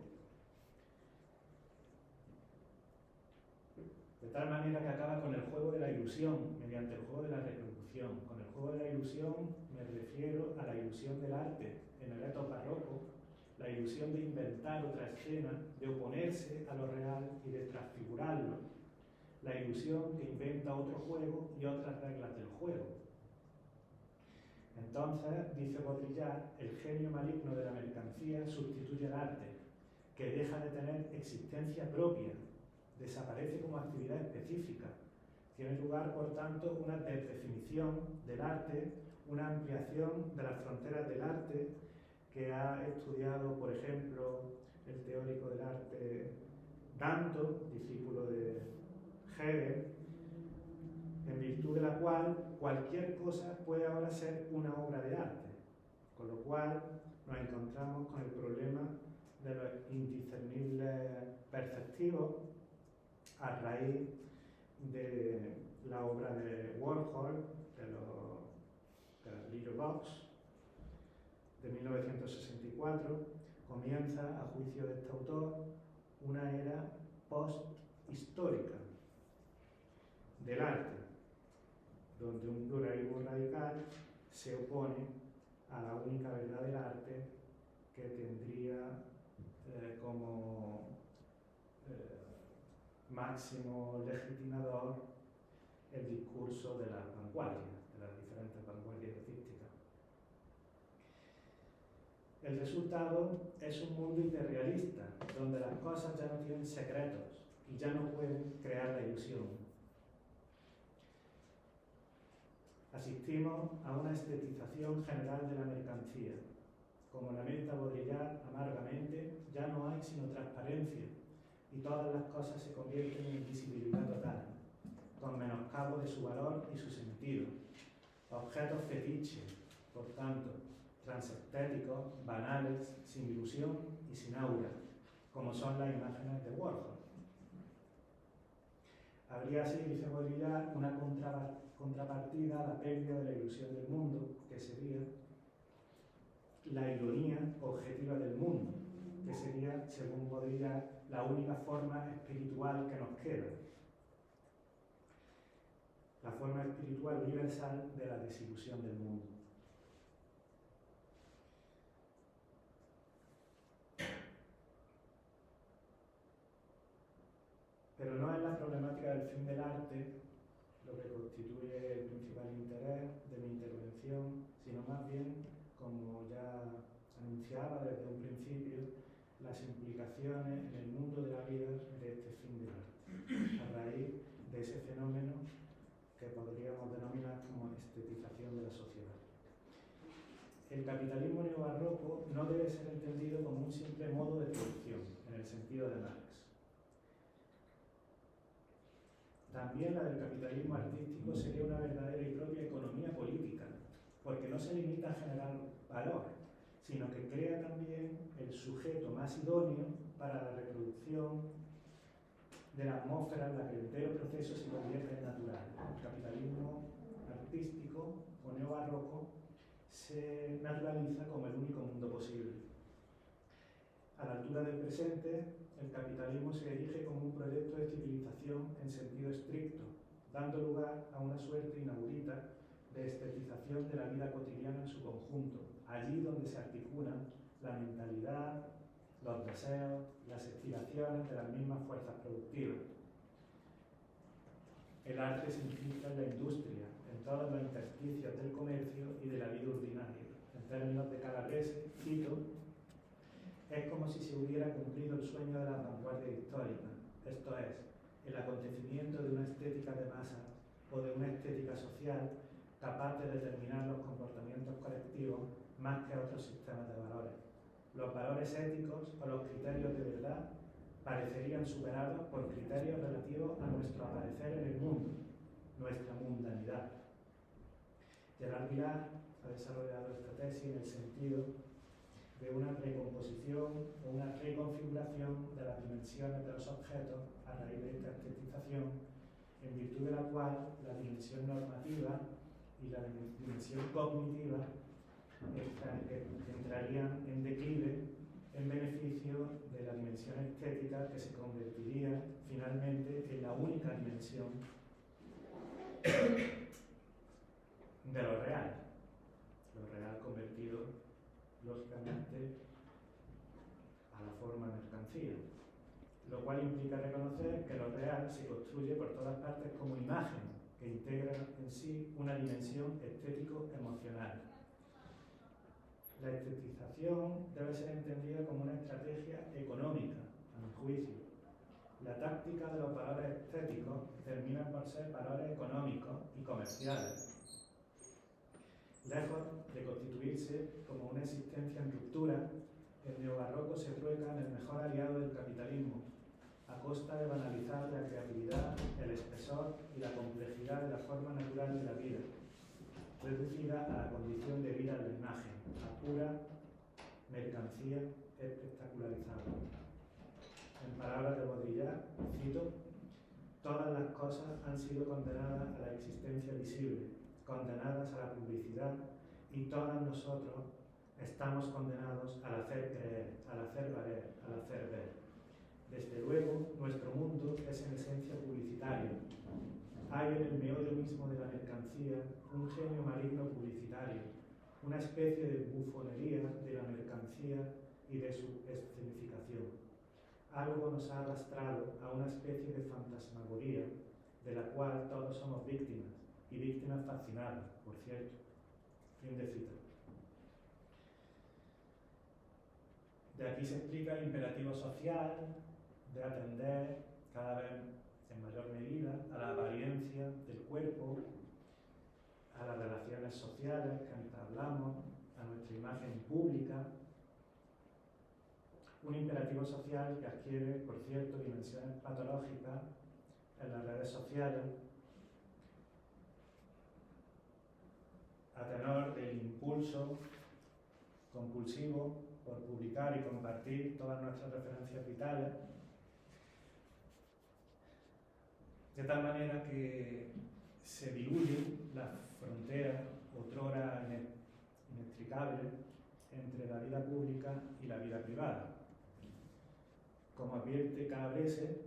De tal manera que acaba con el juego de la ilusión, mediante el juego de la reproducción. Con el juego de la ilusión me refiero a la ilusión del arte en el etos barroco, la ilusión de inventar otra escena, de oponerse a lo real y de transfigurarlo, la ilusión que inventa otro juego y otras reglas del juego. Entonces, dice Baudrillard, el genio maligno de la mercancía sustituye al arte, que deja de tener existencia propia, desaparece como actividad específica. Tiene lugar, por tanto, una desdefinición del arte, una ampliación de las fronteras del arte que ha estudiado, por ejemplo, el teórico del arte Danto, discípulo de Hegel, en virtud de la cual cualquier cosa puede ahora ser una obra de arte, con lo cual nos encontramos con el problema de los indiscernibles perceptivos a raíz de la obra de Warhol, de la Little Box, de 1964, comienza, a juicio de este autor, una era post-histórica del arte, donde un pluralismo radical se opone a la única verdad del arte que tendría como máximo legitimador el discurso de las vanguardias, de las diferentes vanguardias artísticas. El resultado es un mundo hiperrealista, donde las cosas ya no tienen secretos y ya no pueden crear la ilusión. Asistimos a una estetización general de la mercancía. Como lamenta Baudrillard amargamente, ya no hay sino transparencia y todas las cosas se convierten en invisibilidad total, con menoscabo de su valor y su sentido. Objetos fetiches, por tanto, transestéticos, banales, sin ilusión y sin aura, como son las imágenes de Warhol. Habría así, dice Baudrillard, una contrapartida a la pérdida de la ilusión del mundo, que sería la ironía objetiva del mundo, que sería, según Baudrillard, la única forma espiritual que nos queda. La forma espiritual universal de la desilusión del mundo. Pero no es la problemática del fin del arte lo que constituye el principal interés de mi intervención, sino más bien, como ya anunciaba desde un principio, las implicaciones en el mundo de la vida de este fin del arte, a raíz de ese fenómeno que podríamos denominar como estetización de la sociedad. El capitalismo neobarroco no debe ser entendido como un simple modo de producción, en el sentido de Marx. también la del capitalismo artístico sería una verdadera y propia economía política, porque no se limita a generar valor, sino que crea también el sujeto más idóneo para la reproducción de la atmósfera en la que el entero proceso se convierte en natural. El capitalismo artístico o neobarroco se naturaliza como el único mundo posible. A la altura del presente, el capitalismo se erige como un proyecto de civilización en sentido estricto, dando lugar a una suerte inaudita de estetización de la vida cotidiana en su conjunto, allí donde se articulan la mentalidad, los deseos, las aspiraciones de las mismas fuerzas productivas. El arte se infiltra en la industria, en todos los intersticios del comercio y de la vida ordinaria. En términos de Calabrese, cito, es como si se hubiera cumplido el sueño de las vanguardias históricas, esto es, el acontecimiento de una estética de masa o de una estética social capaz de determinar los comportamientos colectivos más que otros sistemas de valores. Los valores éticos o los criterios de verdad parecerían superados por criterios relativos a nuestro aparecer en el mundo, nuestra mundanidad. Gerard Vilar ha desarrollado esta tesis en el sentido de una recomposición o una reconfiguración de las dimensiones de los objetos a raíz de esta estetización, en virtud de la cual la dimensión normativa y la dimensión cognitiva entrarían en declive en beneficio de la dimensión estética, que se convertiría finalmente en la única dimensión de lo real convertido lógicamente a la forma mercancía, lo cual implica reconocer que lo real se construye por todas partes como imagen que integra en sí una dimensión estético-emocional. La estetización debe ser entendida como una estrategia económica, a mi juicio. La táctica de los valores estéticos termina por ser valores económicos y comerciales. Lejos de constituirse como una existencia en ruptura, el neobarroco se ruega en el mejor aliado del capitalismo, a costa de banalizar la creatividad, el espesor y la complejidad de la forma natural de la vida, reducida a la condición de vida de la imagen, a pura mercancía espectacularizada. En palabras de Baudrillard, cito, todas las cosas han sido condenadas a la existencia visible, condenadas a la publicidad, y todos nosotros estamos condenados al hacer creer, al hacer valer, al hacer ver. Desde luego, nuestro mundo es en esencia publicitario. Hay en el meollo mismo de la mercancía un genio maligno publicitario, una especie de bufonería de la mercancía y de su escenificación. Algo nos ha arrastrado a una especie de fantasmagoría de la cual todos somos víctimas, y víctimas fascinadas, por cierto. Fin de cita. De aquí se explica el imperativo social de atender cada vez en mayor medida a la apariencia del cuerpo, a las relaciones sociales que entablamos, a nuestra imagen pública. Un imperativo social que adquiere, por cierto, dimensiones patológicas en las redes sociales, a tenor del impulso compulsivo por publicar y compartir todas nuestras referencias vitales, de tal manera que se diluyen las fronteras otrora inextricables entre la vida pública y la vida privada. Como advierte Calabrese,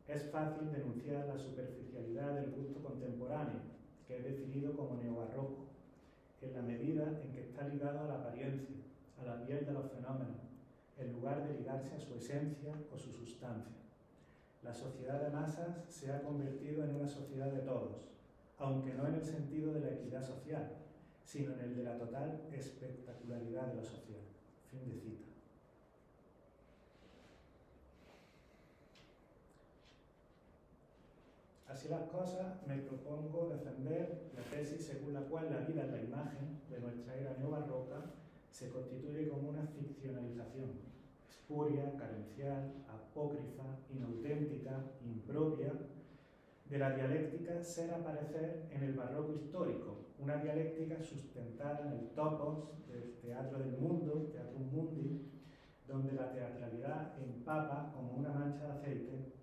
es fácil denunciar la superficialidad del gusto contemporáneo, que es definido como neobarroco, en la medida en que está ligado a la apariencia, a la piel de los fenómenos, en lugar de ligarse a su esencia o su sustancia. La sociedad de masas se ha convertido en una sociedad de todos, aunque no en el sentido de la equidad social, sino en el de la total espectacularidad de lo social. Fin de cita. Así las cosas, me propongo defender la tesis según la cual la vida en la imagen de nuestra era neobarroca se constituye como una ficcionalización, espuria, carencial, apócrifa, inauténtica, impropia, de la dialéctica ser aparecer en el barroco histórico, una dialéctica sustentada en el topos del teatro del mundo, Teatrum Mundi, donde la teatralidad empapa como una mancha de aceite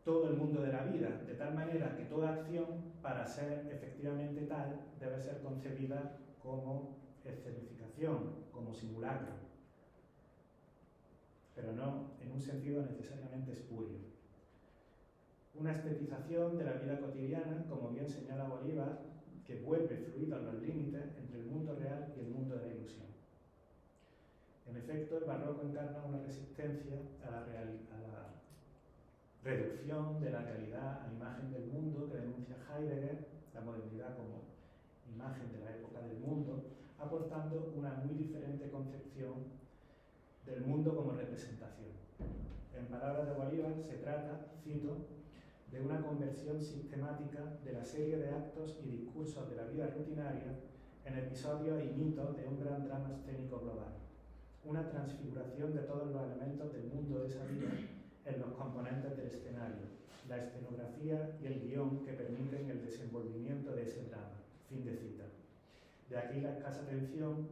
todo el mundo de la vida, de tal manera que toda acción, para ser efectivamente tal, debe ser concebida como escenificación, como simulacro, pero no en un sentido necesariamente espurio. Una estetización de la vida cotidiana, como bien señala Bolívar, que vuelve fluidos los límites entre el mundo real y el mundo de la ilusión. En efecto, el barroco encarna una resistencia a la reducción de la realidad a imagen del mundo que denuncia Heidegger, la modernidad como imagen de la época del mundo, aportando una muy diferente concepción del mundo como representación. En palabras de Bolívar, se trata, cito, de una conversión sistemática de la serie de actos y discursos de la vida rutinaria en episodios y mitos de un gran drama escénico global. Una transfiguración de todos los elementos del mundo de esa vida en los componentes del escenario, la escenografía y el guión que permiten el desenvolvimiento de ese drama. Fin de cita. De aquí la escasa atención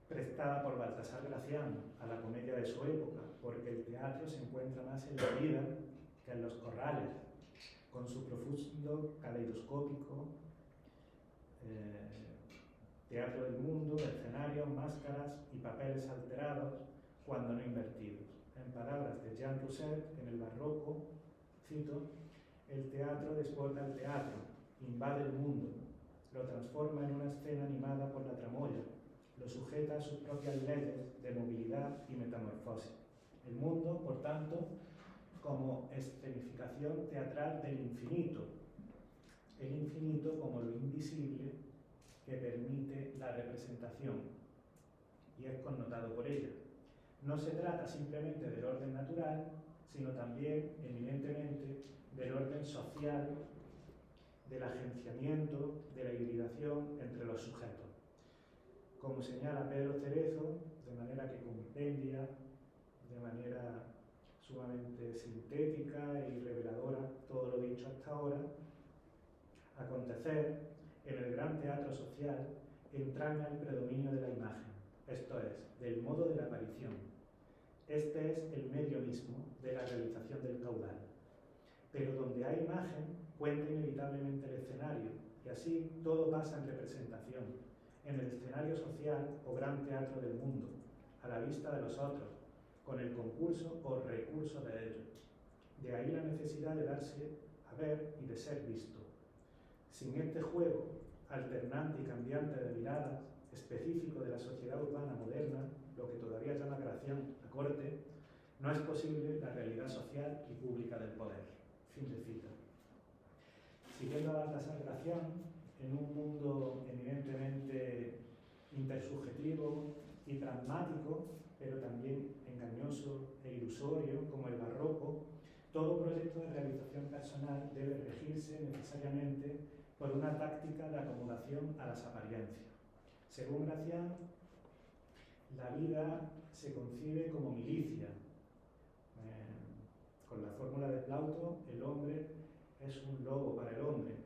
prestada por Baltasar Gracián a la comedia de su época, porque el teatro se encuentra más en la vida que en los corrales, con su profundo caleidoscópico teatro del mundo, escenarios, máscaras y papeles alterados, cuando no invertidos. En palabras de Jean Rousset, en el barroco, cito, el teatro desborda el teatro, invade el mundo, lo transforma en una escena animada por la tramoya, lo sujeta a sus propias leyes de movilidad y metamorfosis. El mundo, por tanto, como escenificación teatral del infinito, el infinito como lo invisible que permite la representación y es connotado por ella. No se trata simplemente del orden natural, sino también, eminentemente, del orden social, del agenciamiento, de la hibridación entre los sujetos. Como señala Pedro Cerezo, de manera que compendia, de manera sumamente sintética y reveladora todo lo dicho hasta ahora, acontecer en el gran teatro social entraña el predominio de la imagen, esto es, del modo de la aparición. Este es el medio mismo de la realización del caudal. Pero donde hay imagen, cuenta inevitablemente el escenario, y así todo pasa en representación, en el escenario social o gran teatro del mundo, a la vista de los otros, con el concurso o recurso de ellos. De ahí la necesidad de darse a ver y de ser visto. Sin este juego, alternante y cambiante de miradas, específico de la sociedad urbana moderna, lo que todavía llama Gracián la corte, no es posible la realidad social y pública del poder. Fin de cita. Siguiendo a Baltasar Gracián, en un mundo eminentemente intersubjetivo y pragmático, pero también engañoso e ilusorio, como el barroco, todo proyecto de realización personal debe regirse necesariamente por una táctica de acomodación a las apariencias. Según Gracián, la vida se concibe como milicia. Con la fórmula de Plauto, el hombre es un lobo para el hombre.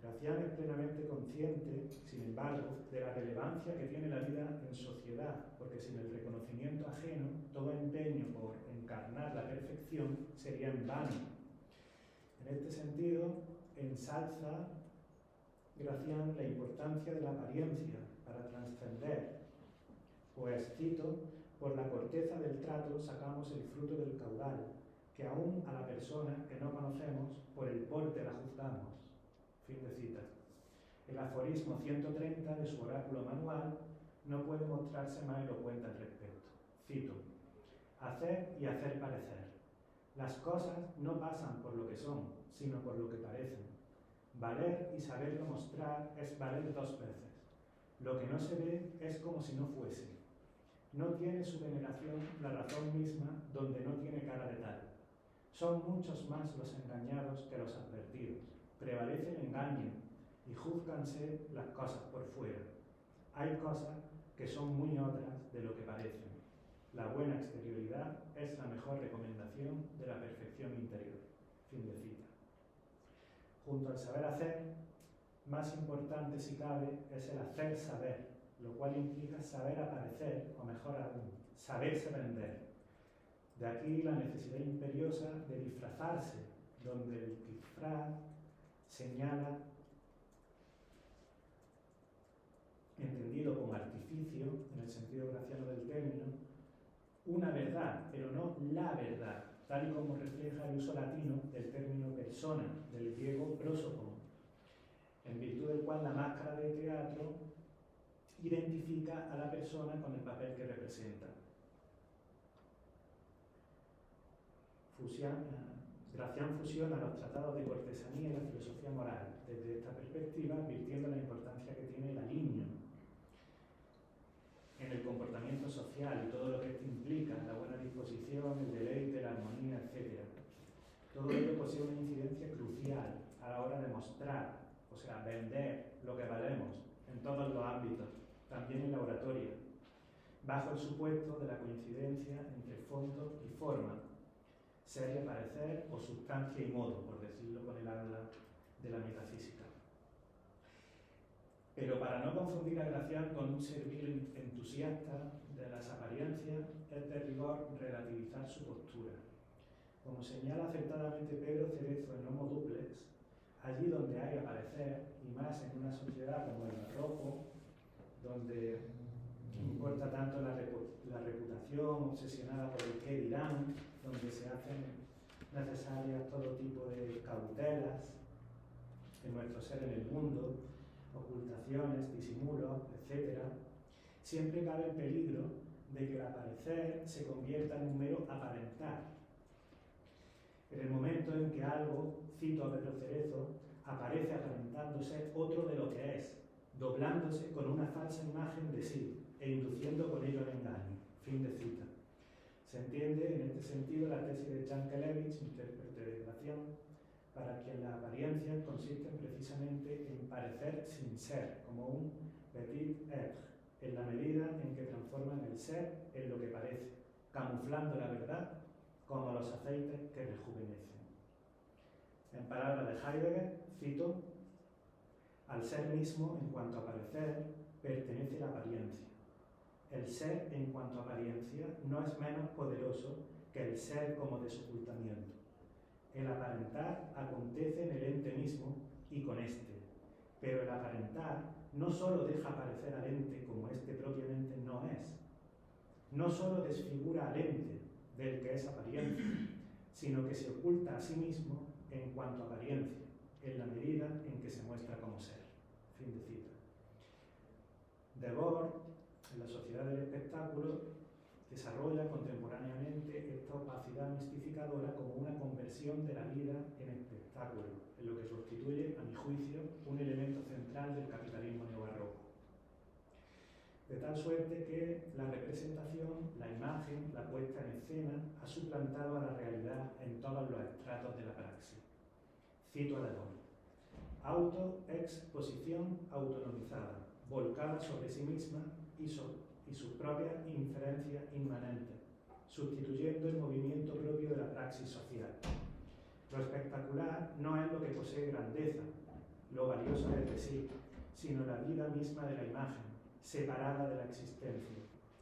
Gracián es plenamente consciente, sin embargo, de la relevancia que tiene la vida en sociedad, porque sin el reconocimiento ajeno, todo empeño por encarnar la perfección sería en vano. En este sentido, ensalza Gracián la importancia de la apariencia para trascender, pues, cito, por la corteza del trato sacamos el fruto del caudal, que aún a la persona que no conocemos, por el porte la juzgamos. Fin de cita. El aforismo 130 de su oráculo manual no puede mostrarse más elocuente al respecto. Cito, hacer y hacer parecer. Las cosas no pasan por lo que son, sino por lo que parecen. Valer y saberlo mostrar es valer dos veces. Lo que no se ve es como si no fuese. No tiene su veneración la razón misma donde no tiene cara de tal. Son muchos más los engañados que los advertidos. Prevalece el engaño y júzganse las cosas por fuera. Hay cosas que son muy otras de lo que parecen. La buena exterioridad es la mejor recomendación de la perfección interior. Fin de cita. Junto al saber hacer, más importante si cabe es el hacer saber, lo cual implica saber aparecer, o mejor aún, saberse vender. De aquí la necesidad imperiosa de disfrazarse, donde el disfraz señala, entendido como artificio, en el sentido graciano del término, una verdad, pero no la verdad, tal y como refleja el uso latino del término persona, del griego prosopon, en virtud del cual la máscara de teatro identifica a la persona con el papel que representa. Gracián fusiona los tratados de cortesanía y la filosofía moral, desde esta perspectiva, advirtiendo la importancia que tiene el aliño en el comportamiento social y todo lo que esto implica, la buena disposición, el deleite, la armonía, etc. Todo ello posee una incidencia crucial a la hora de mostrar, o sea, vender lo que valemos en todos los ámbitos, también en la oratoria, bajo el supuesto de la coincidencia entre fondo y forma, ser y aparecer, o sustancia y modo, por decirlo con el habla de la metafísica. Pero para no confundir a Gracián con un servil entusiasta de las apariencias, es de rigor relativizar su postura. Como señala acertadamente Pedro Cerezo en Homo Duplex, allí donde hay aparecer, y más en una sociedad como el barroco, donde importa tanto la reputación obsesionada por el qué dirán, donde se hacen necesarias todo tipo de cautelas en nuestro ser en el mundo, ocultaciones, disimulos, etc., siempre cabe el peligro de que el aparecer se convierta en un mero aparentar. En el momento en que algo, cito a Pedro Cerezo, aparece aparentando ser otro de lo que es, doblándose con una falsa imagen de sí e induciendo con ello al engaño. Fin de cita. Se entiende en este sentido la tesis de Jankelevich, intérprete de Gracián, para quien las apariencias consisten precisamente en parecer sin ser, como un petit être, en la medida en que transforman el ser en lo que parece, camuflando la verdad como los aceites que rejuvenecen. En palabras de Heidegger, cito, al ser mismo, en cuanto a parecer, pertenece la apariencia. El ser, en cuanto a apariencia, no es menos poderoso que el ser como desocultamiento. El aparentar acontece en el ente mismo y con éste, pero el aparentar no solo deja aparecer al ente como éste propiamente no es, no solo desfigura al ente del que es apariencia, sino que se oculta a sí mismo en cuanto a apariencia, en la medida en que se muestra como ser. Fin de cita. Debord, en la sociedad del espectáculo, desarrolla contemporáneamente esta opacidad mistificadora como una conversión de la vida en espectáculo, en lo que constituye, a mi juicio, un elemento central del capitalismo neobarroco. De tal suerte que la representación, la imagen, la puesta en escena, ha suplantado a la realidad en todos los estratos de la praxis. Cito a Debord. Autoexposición autonomizada, volcada sobre sí misma y sus propias inferencias inmanentes, sustituyendo el movimiento propio de la praxis social. Lo espectacular no es lo que posee grandeza, lo valioso desde sí, sino la vida misma de la imagen, separada de la existencia.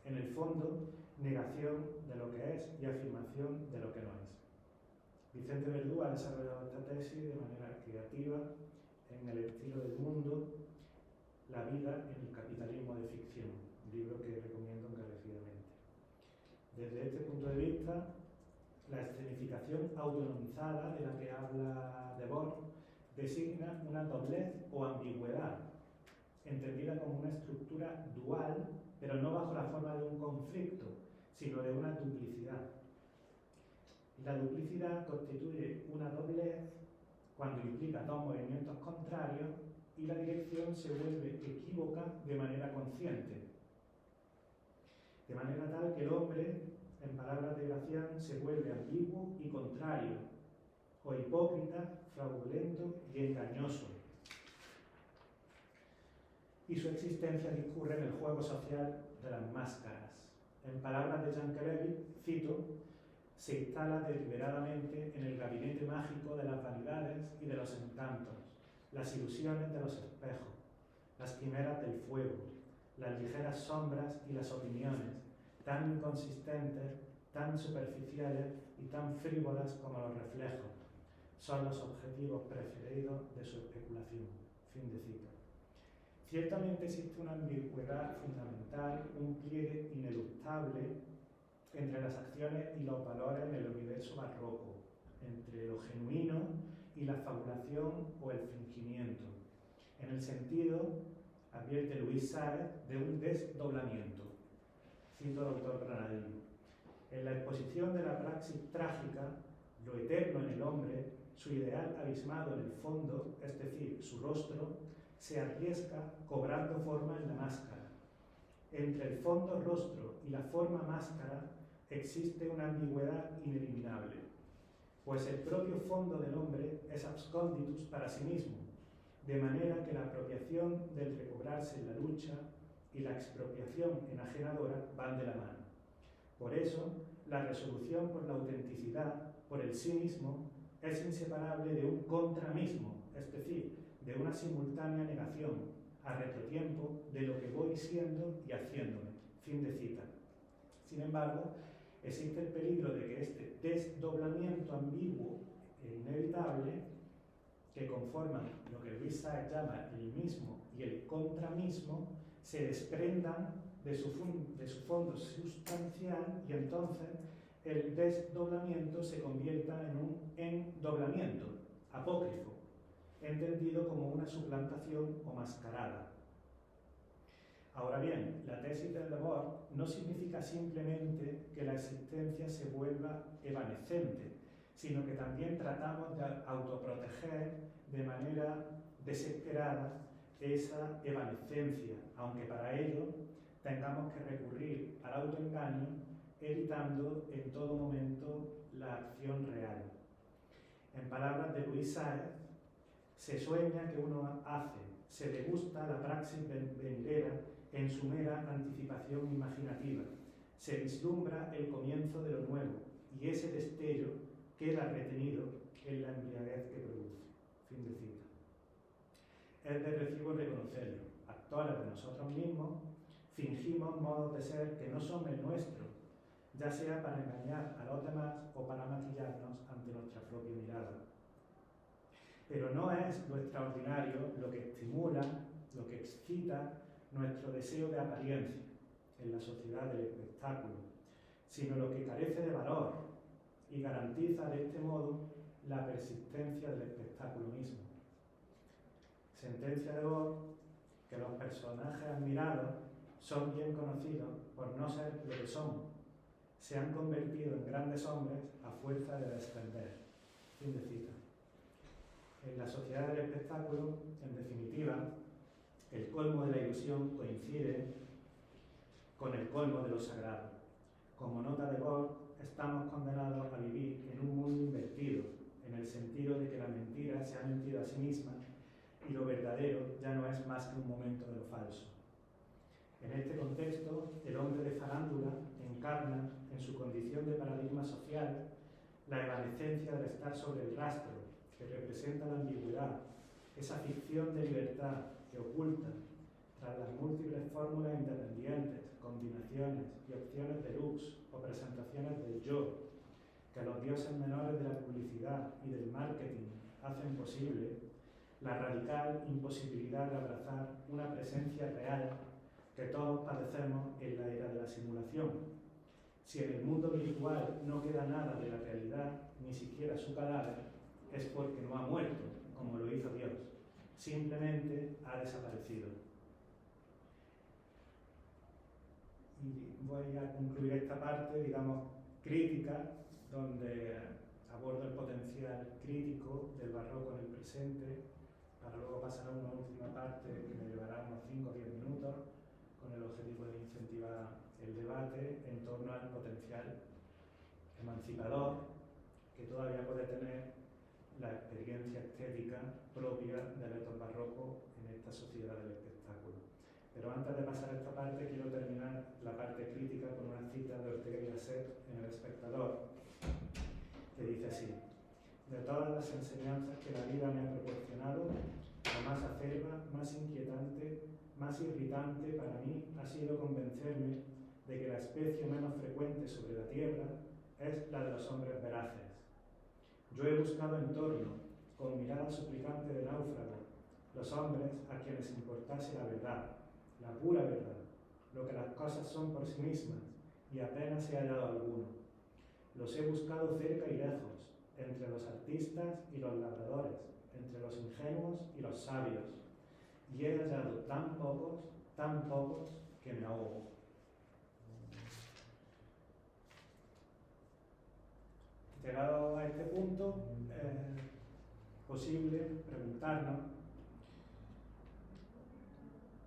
En el fondo, negación de lo que es y afirmación de lo que no es. Vicente Verdú ha desarrollado esta tesis de manera creativa en El estilo del mundo, la vida en el capitalismo de ficción, un libro que recomiendo encarecidamente. Desde este punto de vista, la escenificación autonomizada de la que habla Debord designa una doblez o ambigüedad, entendida como una estructura dual, pero no bajo la forma de un conflicto, sino de una duplicidad. La duplicidad constituye una doblez cuando implica dos movimientos contrarios y la dirección se vuelve equívoca de manera consciente. De manera tal que el hombre, en palabras de Gracián, se vuelve ambiguo y contrario, o hipócrita, fraudulento y engañoso. Y su existencia discurre en el juego social de las máscaras, En palabras de Jan Kelevich, cito, se instala deliberadamente en el gabinete mágico de las vanidades y de los encantos, las ilusiones de los espejos, las quimeras del fuego, las ligeras sombras y las opiniones, tan inconsistentes, tan superficiales y tan frívolas como los reflejos, son los objetivos preferidos de su especulación. Fin de cita. Ciertamente existe una ambigüedad fundamental, un pliegue ineluctable entre las acciones y los valores en el universo barroco, entre lo genuino y la fabulación o el fingimiento, en el sentido, advierte Luis Sáez, de un desdoblamiento. Cito al autor granadino. En la exposición de la praxis trágica, lo eterno en el hombre, su ideal abismado en el fondo, es decir, su rostro, se arriesga cobrando forma en la máscara. Entre el fondo rostro y la forma máscara existe una ambigüedad ineliminable, pues el propio fondo del hombre es absconditus para sí mismo, de manera que la apropiación del recobrarse en la lucha y la expropiación enajenadora van de la mano. Por eso, la resolución por la autenticidad, por el sí mismo, es inseparable de un contramismo, es decir, de una simultánea negación, a retrotiempo, de lo que voy siendo y haciéndome. Fin de cita. Sin embargo, existe el peligro de que este desdoblamiento ambiguo e inevitable, que conforman lo que Luis Sáez llama el mismo y el contramismo, se desprendan de su fondo sustancial y entonces el desdoblamiento se convierta en un endoblamiento apócrifo, entendido como una suplantación o mascarada. Ahora bien, la tesis del Debord no significa simplemente que la existencia se vuelva evanescente, sino que también tratamos de autoproteger de manera desesperada esa evanescencia, aunque para ello tengamos que recurrir al autoengaño, evitando en todo momento la acción real. En palabras de Luis Sáez, se sueña que uno hace, se degusta la praxis venidera en su mera anticipación imaginativa, se vislumbra el comienzo de lo nuevo y ese destello queda retenido en la embriaguez que produce. Fin de cita. Es de recibo reconocerlo. Actores de nosotros mismos, fingimos modos de ser que no son el nuestro, ya sea para engañar a los demás o para maquillarnos ante nuestra propia mirada. Pero no es lo extraordinario lo que estimula, lo que excita nuestro deseo de apariencia en la sociedad del espectáculo, sino lo que carece de valor y garantiza de este modo la persistencia del espectáculo mismo. Sentencia de Debord, que los personajes admirados son bien conocidos por no ser lo que son, se han convertido en grandes hombres a fuerza de descender. Fin de cita. En la sociedad del espectáculo, en definitiva, el colmo de la ilusión coincide con el colmo de lo sagrado. Como nota Debord, estamos condenados a vivir en un mundo invertido, en el sentido de que la mentira se ha mentido a sí misma y lo verdadero ya no es más que un momento de lo falso. En este contexto, el hombre de farándula encarna, en su condición de paradigma social, la evanescencia del estar sobre el rastro, que representa la ambigüedad, esa ficción de libertad que oculta, tras las múltiples fórmulas independientes, combinaciones y opciones deluxe o presentaciones del yo, que los dioses menores de la publicidad y del marketing hacen posible, la radical imposibilidad de abrazar una presencia real que todos padecemos en la era de la simulación. Si en el mundo virtual no queda nada de la realidad, ni siquiera su cadáver, es porque no ha muerto, como lo hizo Dios. Simplemente ha desaparecido. Y voy a concluir esta parte, digamos, crítica, donde abordo el potencial crítico del barroco en el presente, para luego pasar a una última parte que me llevará unos 5 o 10 minutos, con el objetivo de incentivar el debate en torno al potencial emancipador que todavía puede tener la experiencia estética propia del etos barroco en esta sociedad del espectáculo. Pero antes de pasar a esta parte, quiero terminar la parte crítica con una cita dice así: de todas las enseñanzas que la vida me ha proporcionado, la más acerba, más inquietante, más irritante para mí ha sido convencerme de que la especie menos frecuente sobre la Tierra es la de los hombres veraces. Yo he buscado en torno, con mirada suplicante de náufrago, los hombres a quienes importase la verdad, la pura verdad, lo que las cosas son por sí mismas, y apenas he hallado alguno. Los he buscado cerca y lejos, entre los artistas y los labradores, entre los ingenuos y los sabios, y he hallado tan pocos, que me ahogo. Llegado a este punto, es posible preguntarnos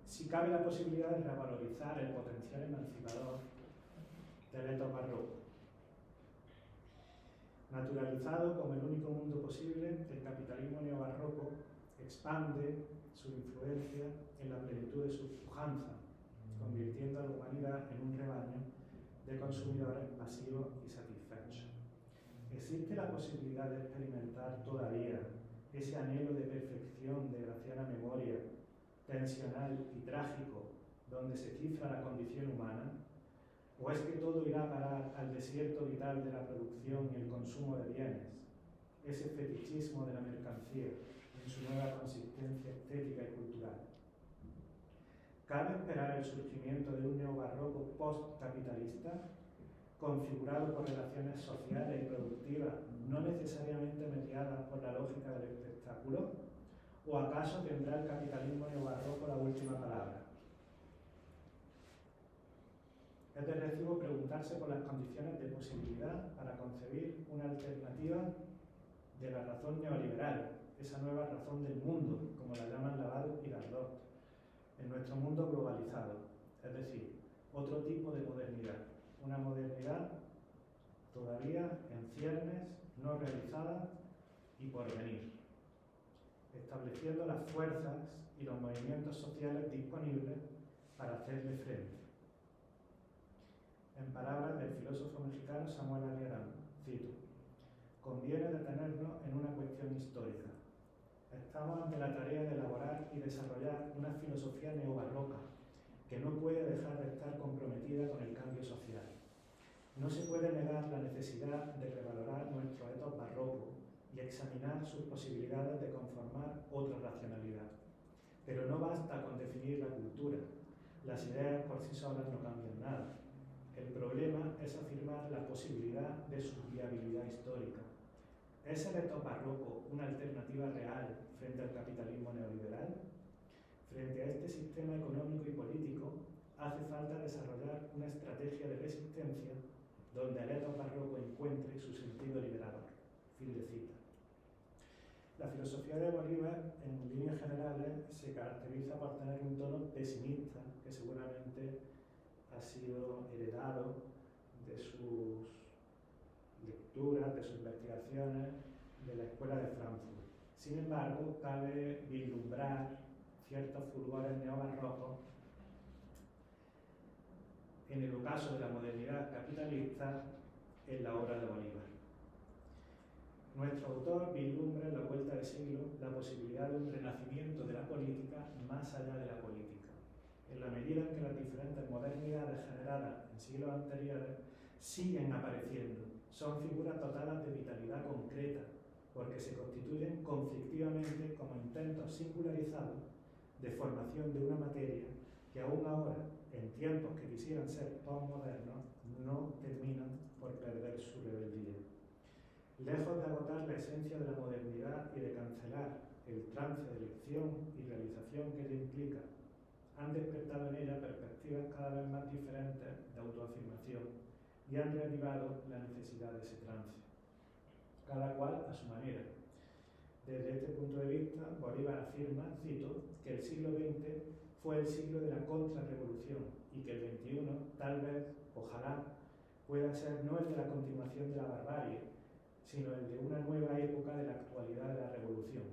si cabe la posibilidad de revalorizar el potencial emancipador del etos barroco. Naturalizado como el único mundo posible, el capitalismo neobarroco expande su influencia en la plenitud de su pujanza, convirtiendo a la humanidad en un rebaño de consumidores pasivos y satisfechos. ¿Existe la posibilidad de experimentar todavía ese anhelo de perfección, de graciana memoria, tensional y trágico, donde se cifra la condición humana? ¿O es que todo irá a parar al desierto vital de la producción y el consumo de bienes, ese fetichismo de la mercancía en su nueva consistencia estética y cultural? ¿Cabe esperar el surgimiento de un neobarroco post-capitalista, configurado por relaciones sociales y productivas, no necesariamente mediadas por la lógica del espectáculo? ¿O acaso tendrá el capitalismo neobarroco la última palabra? Es de recibo preguntarse por las condiciones de posibilidad para concebir una alternativa de la razón neoliberal, esa nueva razón del mundo, como la llaman Laval y Dardot, en nuestro mundo globalizado, es decir, otro tipo de modernidad, una modernidad todavía en ciernes, no realizada y por venir, estableciendo las fuerzas y los movimientos sociales disponibles para hacerle frente. En palabras del filósofo mexicano Samuel Arriarán, cito: conviene detenernos en una cuestión histórica. Estamos ante la tarea de elaborar y desarrollar una filosofía neobarroca que no puede dejar de estar comprometida con el cambio social. No se puede negar la necesidad de revalorar nuestro etos barroco y examinar sus posibilidades de conformar otra racionalidad. Pero no basta con definir la cultura. Las ideas por sí solas no cambian nada. El problema es afirmar la posibilidad de su viabilidad histórica. ¿Es el etos barroco una alternativa real frente al capitalismo neoliberal? Frente a este sistema económico y político, hace falta desarrollar una estrategia de resistencia donde el etos barroco encuentre su sentido liberador. Fin de cita. La filosofía de Bolívar, en líneas generales, se caracteriza por tener un tono pesimista que seguramente ha sido heredado de sus lecturas, de sus investigaciones de la Escuela de Frankfurt. Sin embargo, cabe vislumbrar ciertos fulgores neobarrocos en el ocaso de la modernidad capitalista en la obra de Bolívar. Nuestro autor vislumbra en la vuelta de siglo la posibilidad de un renacimiento de la política más allá de la política, en la medida en que las diferentes modernidades generadas en siglos anteriores siguen apareciendo. Son figuras dotadas de vitalidad concreta, porque se constituyen conflictivamente como intentos singularizados de formación de una materia que aún ahora, en tiempos que quisieran ser postmodernos, no terminan por perder su rebeldía. Lejos de agotar la esencia de la modernidad y de cancelar el trance de elección y realización que ello implica, han despertado en ella perspectivas cada vez más diferentes de autoafirmación y han reavivado la necesidad de ese trance, cada cual a su manera. Desde este punto de vista, Bolívar afirma, cito, que el siglo XX fue el siglo de la contrarrevolución y que el XXI, tal vez, ojalá, pueda ser no el de la continuación de la barbarie, sino el de una nueva época de la actualidad de la revolución.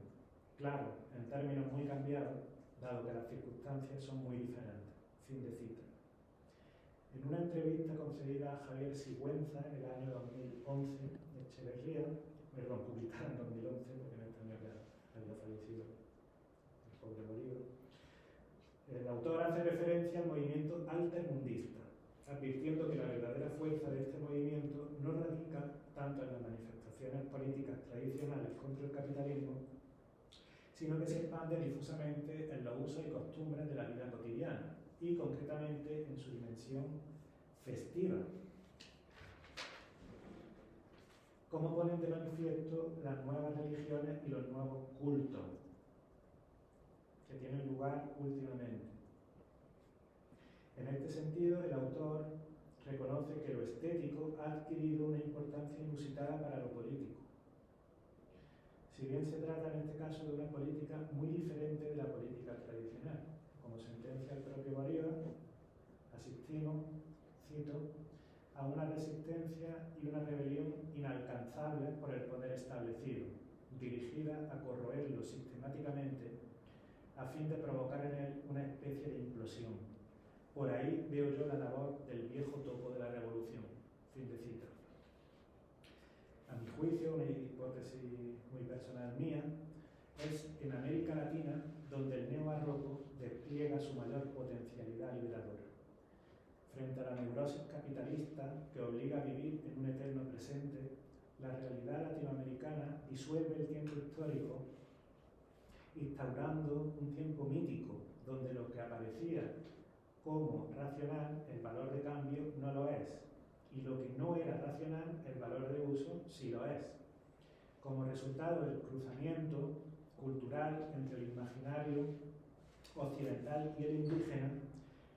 Claro, en términos muy cambiados, dado que las circunstancias son muy diferentes. Fin de cita. En una entrevista concedida a Javier Sigüenza en el año 2011, publicada en 2011, porque en este año ya había fallecido el pobre Bolívar, el autor hace referencia al movimiento altermundista, advirtiendo que la verdadera fuerza de este movimiento no radica tanto en las manifestaciones políticas tradicionales contra el capitalismo, sino que se expande difusamente en los usos y costumbres de la vida cotidiana y concretamente en su dimensión festiva. Como ponen de manifiesto las nuevas religiones y los nuevos cultos que tienen lugar últimamente. En este sentido, el autor reconoce que lo estético ha adquirido una importancia inusitada para lo político. Si bien se trata en este caso de una política muy diferente de la política tradicional, como sentencia el propio Bolívar, asistimos, cito, a una resistencia y una rebelión inalcanzables por el poder establecido, dirigida a corroerlo sistemáticamente a fin de provocar en él una especie de implosión. Por ahí veo yo la labor del viejo topo de la revolución. Fin de cita. A mi juicio, una hipótesis muy personal mía, es en América Latina donde el neobarroco despliega su mayor potencialidad liberadora. Frente a la neurosis capitalista que obliga a vivir en un eterno presente, la realidad latinoamericana disuelve el tiempo histórico, instaurando un tiempo mítico donde lo que aparecía como racional, el valor de cambio, no lo es, y lo que no era racional, el valor de uso, sí lo es. Como resultado del cruzamiento cultural entre el imaginario occidental y el indígena,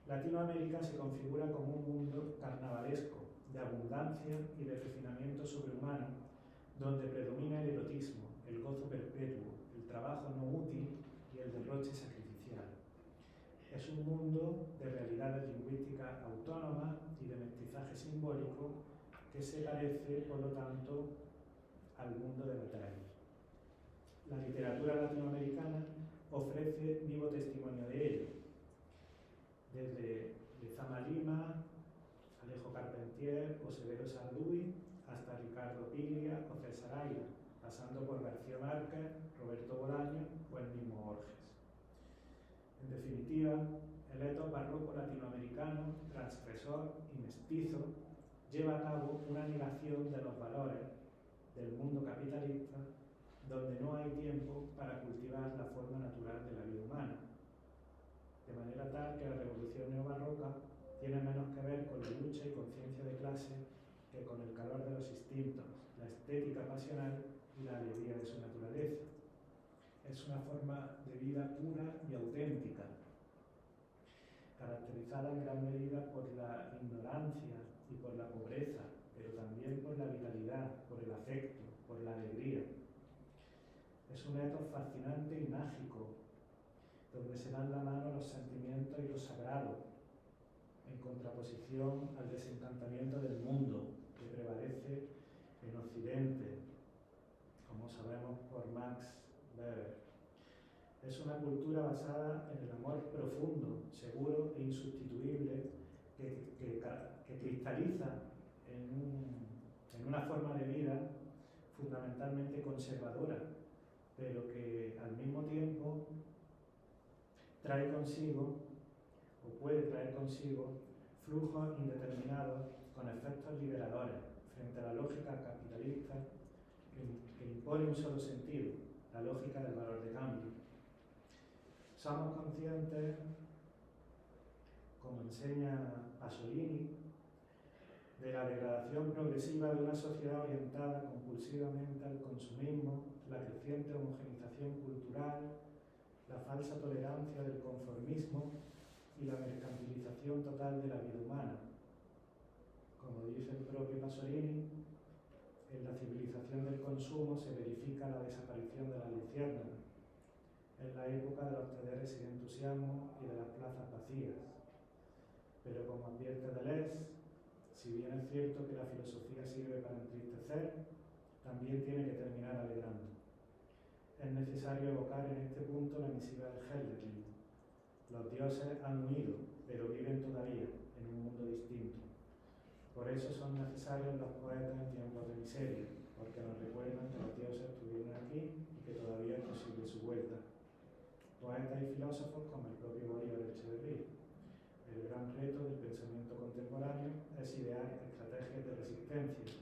Latinoamérica se configura como un mundo carnavalesco, de abundancia y de refinamiento sobrehumano, donde predomina el erotismo, el gozo perpetuo, el trabajo no útil y el derroche sacrificial. Es un mundo de realidades lingüísticas autónomas y de mestizaje simbólico que se parece, por lo tanto, al mundo de Betel. La literatura latinoamericana ofrece vivo testimonio de ello. Desde Lezama Lima, Alejo Carpentier o Severo Sarduy, hasta Ricardo Piglia o César Aira, pasando por García Márquez, Roberto Bolaño o el mismo Borges. En definitiva, el etos barroco latinoamericano, transgresor y mestizo, lleva a cabo una negación de los valores del mundo capitalista, donde no hay tiempo para cultivar la forma natural de la vida humana. De manera tal que la revolución neobarroca tiene menos que ver con la lucha y conciencia de clase que con el calor de los instintos, la estética pasional y la alegría de su naturaleza. Es una forma de vida pura y auténtica, caracterizada en gran medida por la ignorancia y por la pobreza, pero también por la vitalidad, por el afecto, por la alegría. Es un etos fascinante y mágico, donde se dan la mano los sentimientos y lo sagrado, en contraposición al desencantamiento del mundo que prevalece en Occidente, como sabemos por Max Weber. Es una cultura basada en el amor profundo, seguro e insustituible que cristaliza en una forma de vida fundamentalmente conservadora, pero que al mismo tiempo trae consigo, o puede traer consigo, flujos indeterminados con efectos liberadores frente a la lógica capitalista que impone un solo sentido, la lógica del valor de cambio. Somos conscientes, como enseña Pasolini, de la degradación progresiva de una sociedad orientada compulsivamente al consumismo, la creciente homogenización cultural, la falsa tolerancia del conformismo y la mercantilización total de la vida humana. Como dice el propio Pasolini, en la civilización del consumo se verifica la desaparición de la luciérnaga, en la época de los tederes sin entusiasmo y de las plazas vacías. Pero como advierte Deleuze, si bien es cierto que la filosofía sirve para entristecer, también tiene que terminar alegrando. Es necesario evocar en este punto la misiva de Hölderlin. Los dioses han huido, pero viven todavía en un un mundo distinto. Por eso son necesarios los poetas en tiempos de miseria, porque nos recuerdan que los dioses estuvieron aquí y que todavía es posible su vuelta. Poetas y filósofos como el propio Bolívar Echeverría. El gran reto del pensamiento contemporáneo es idear estrategias de resistencia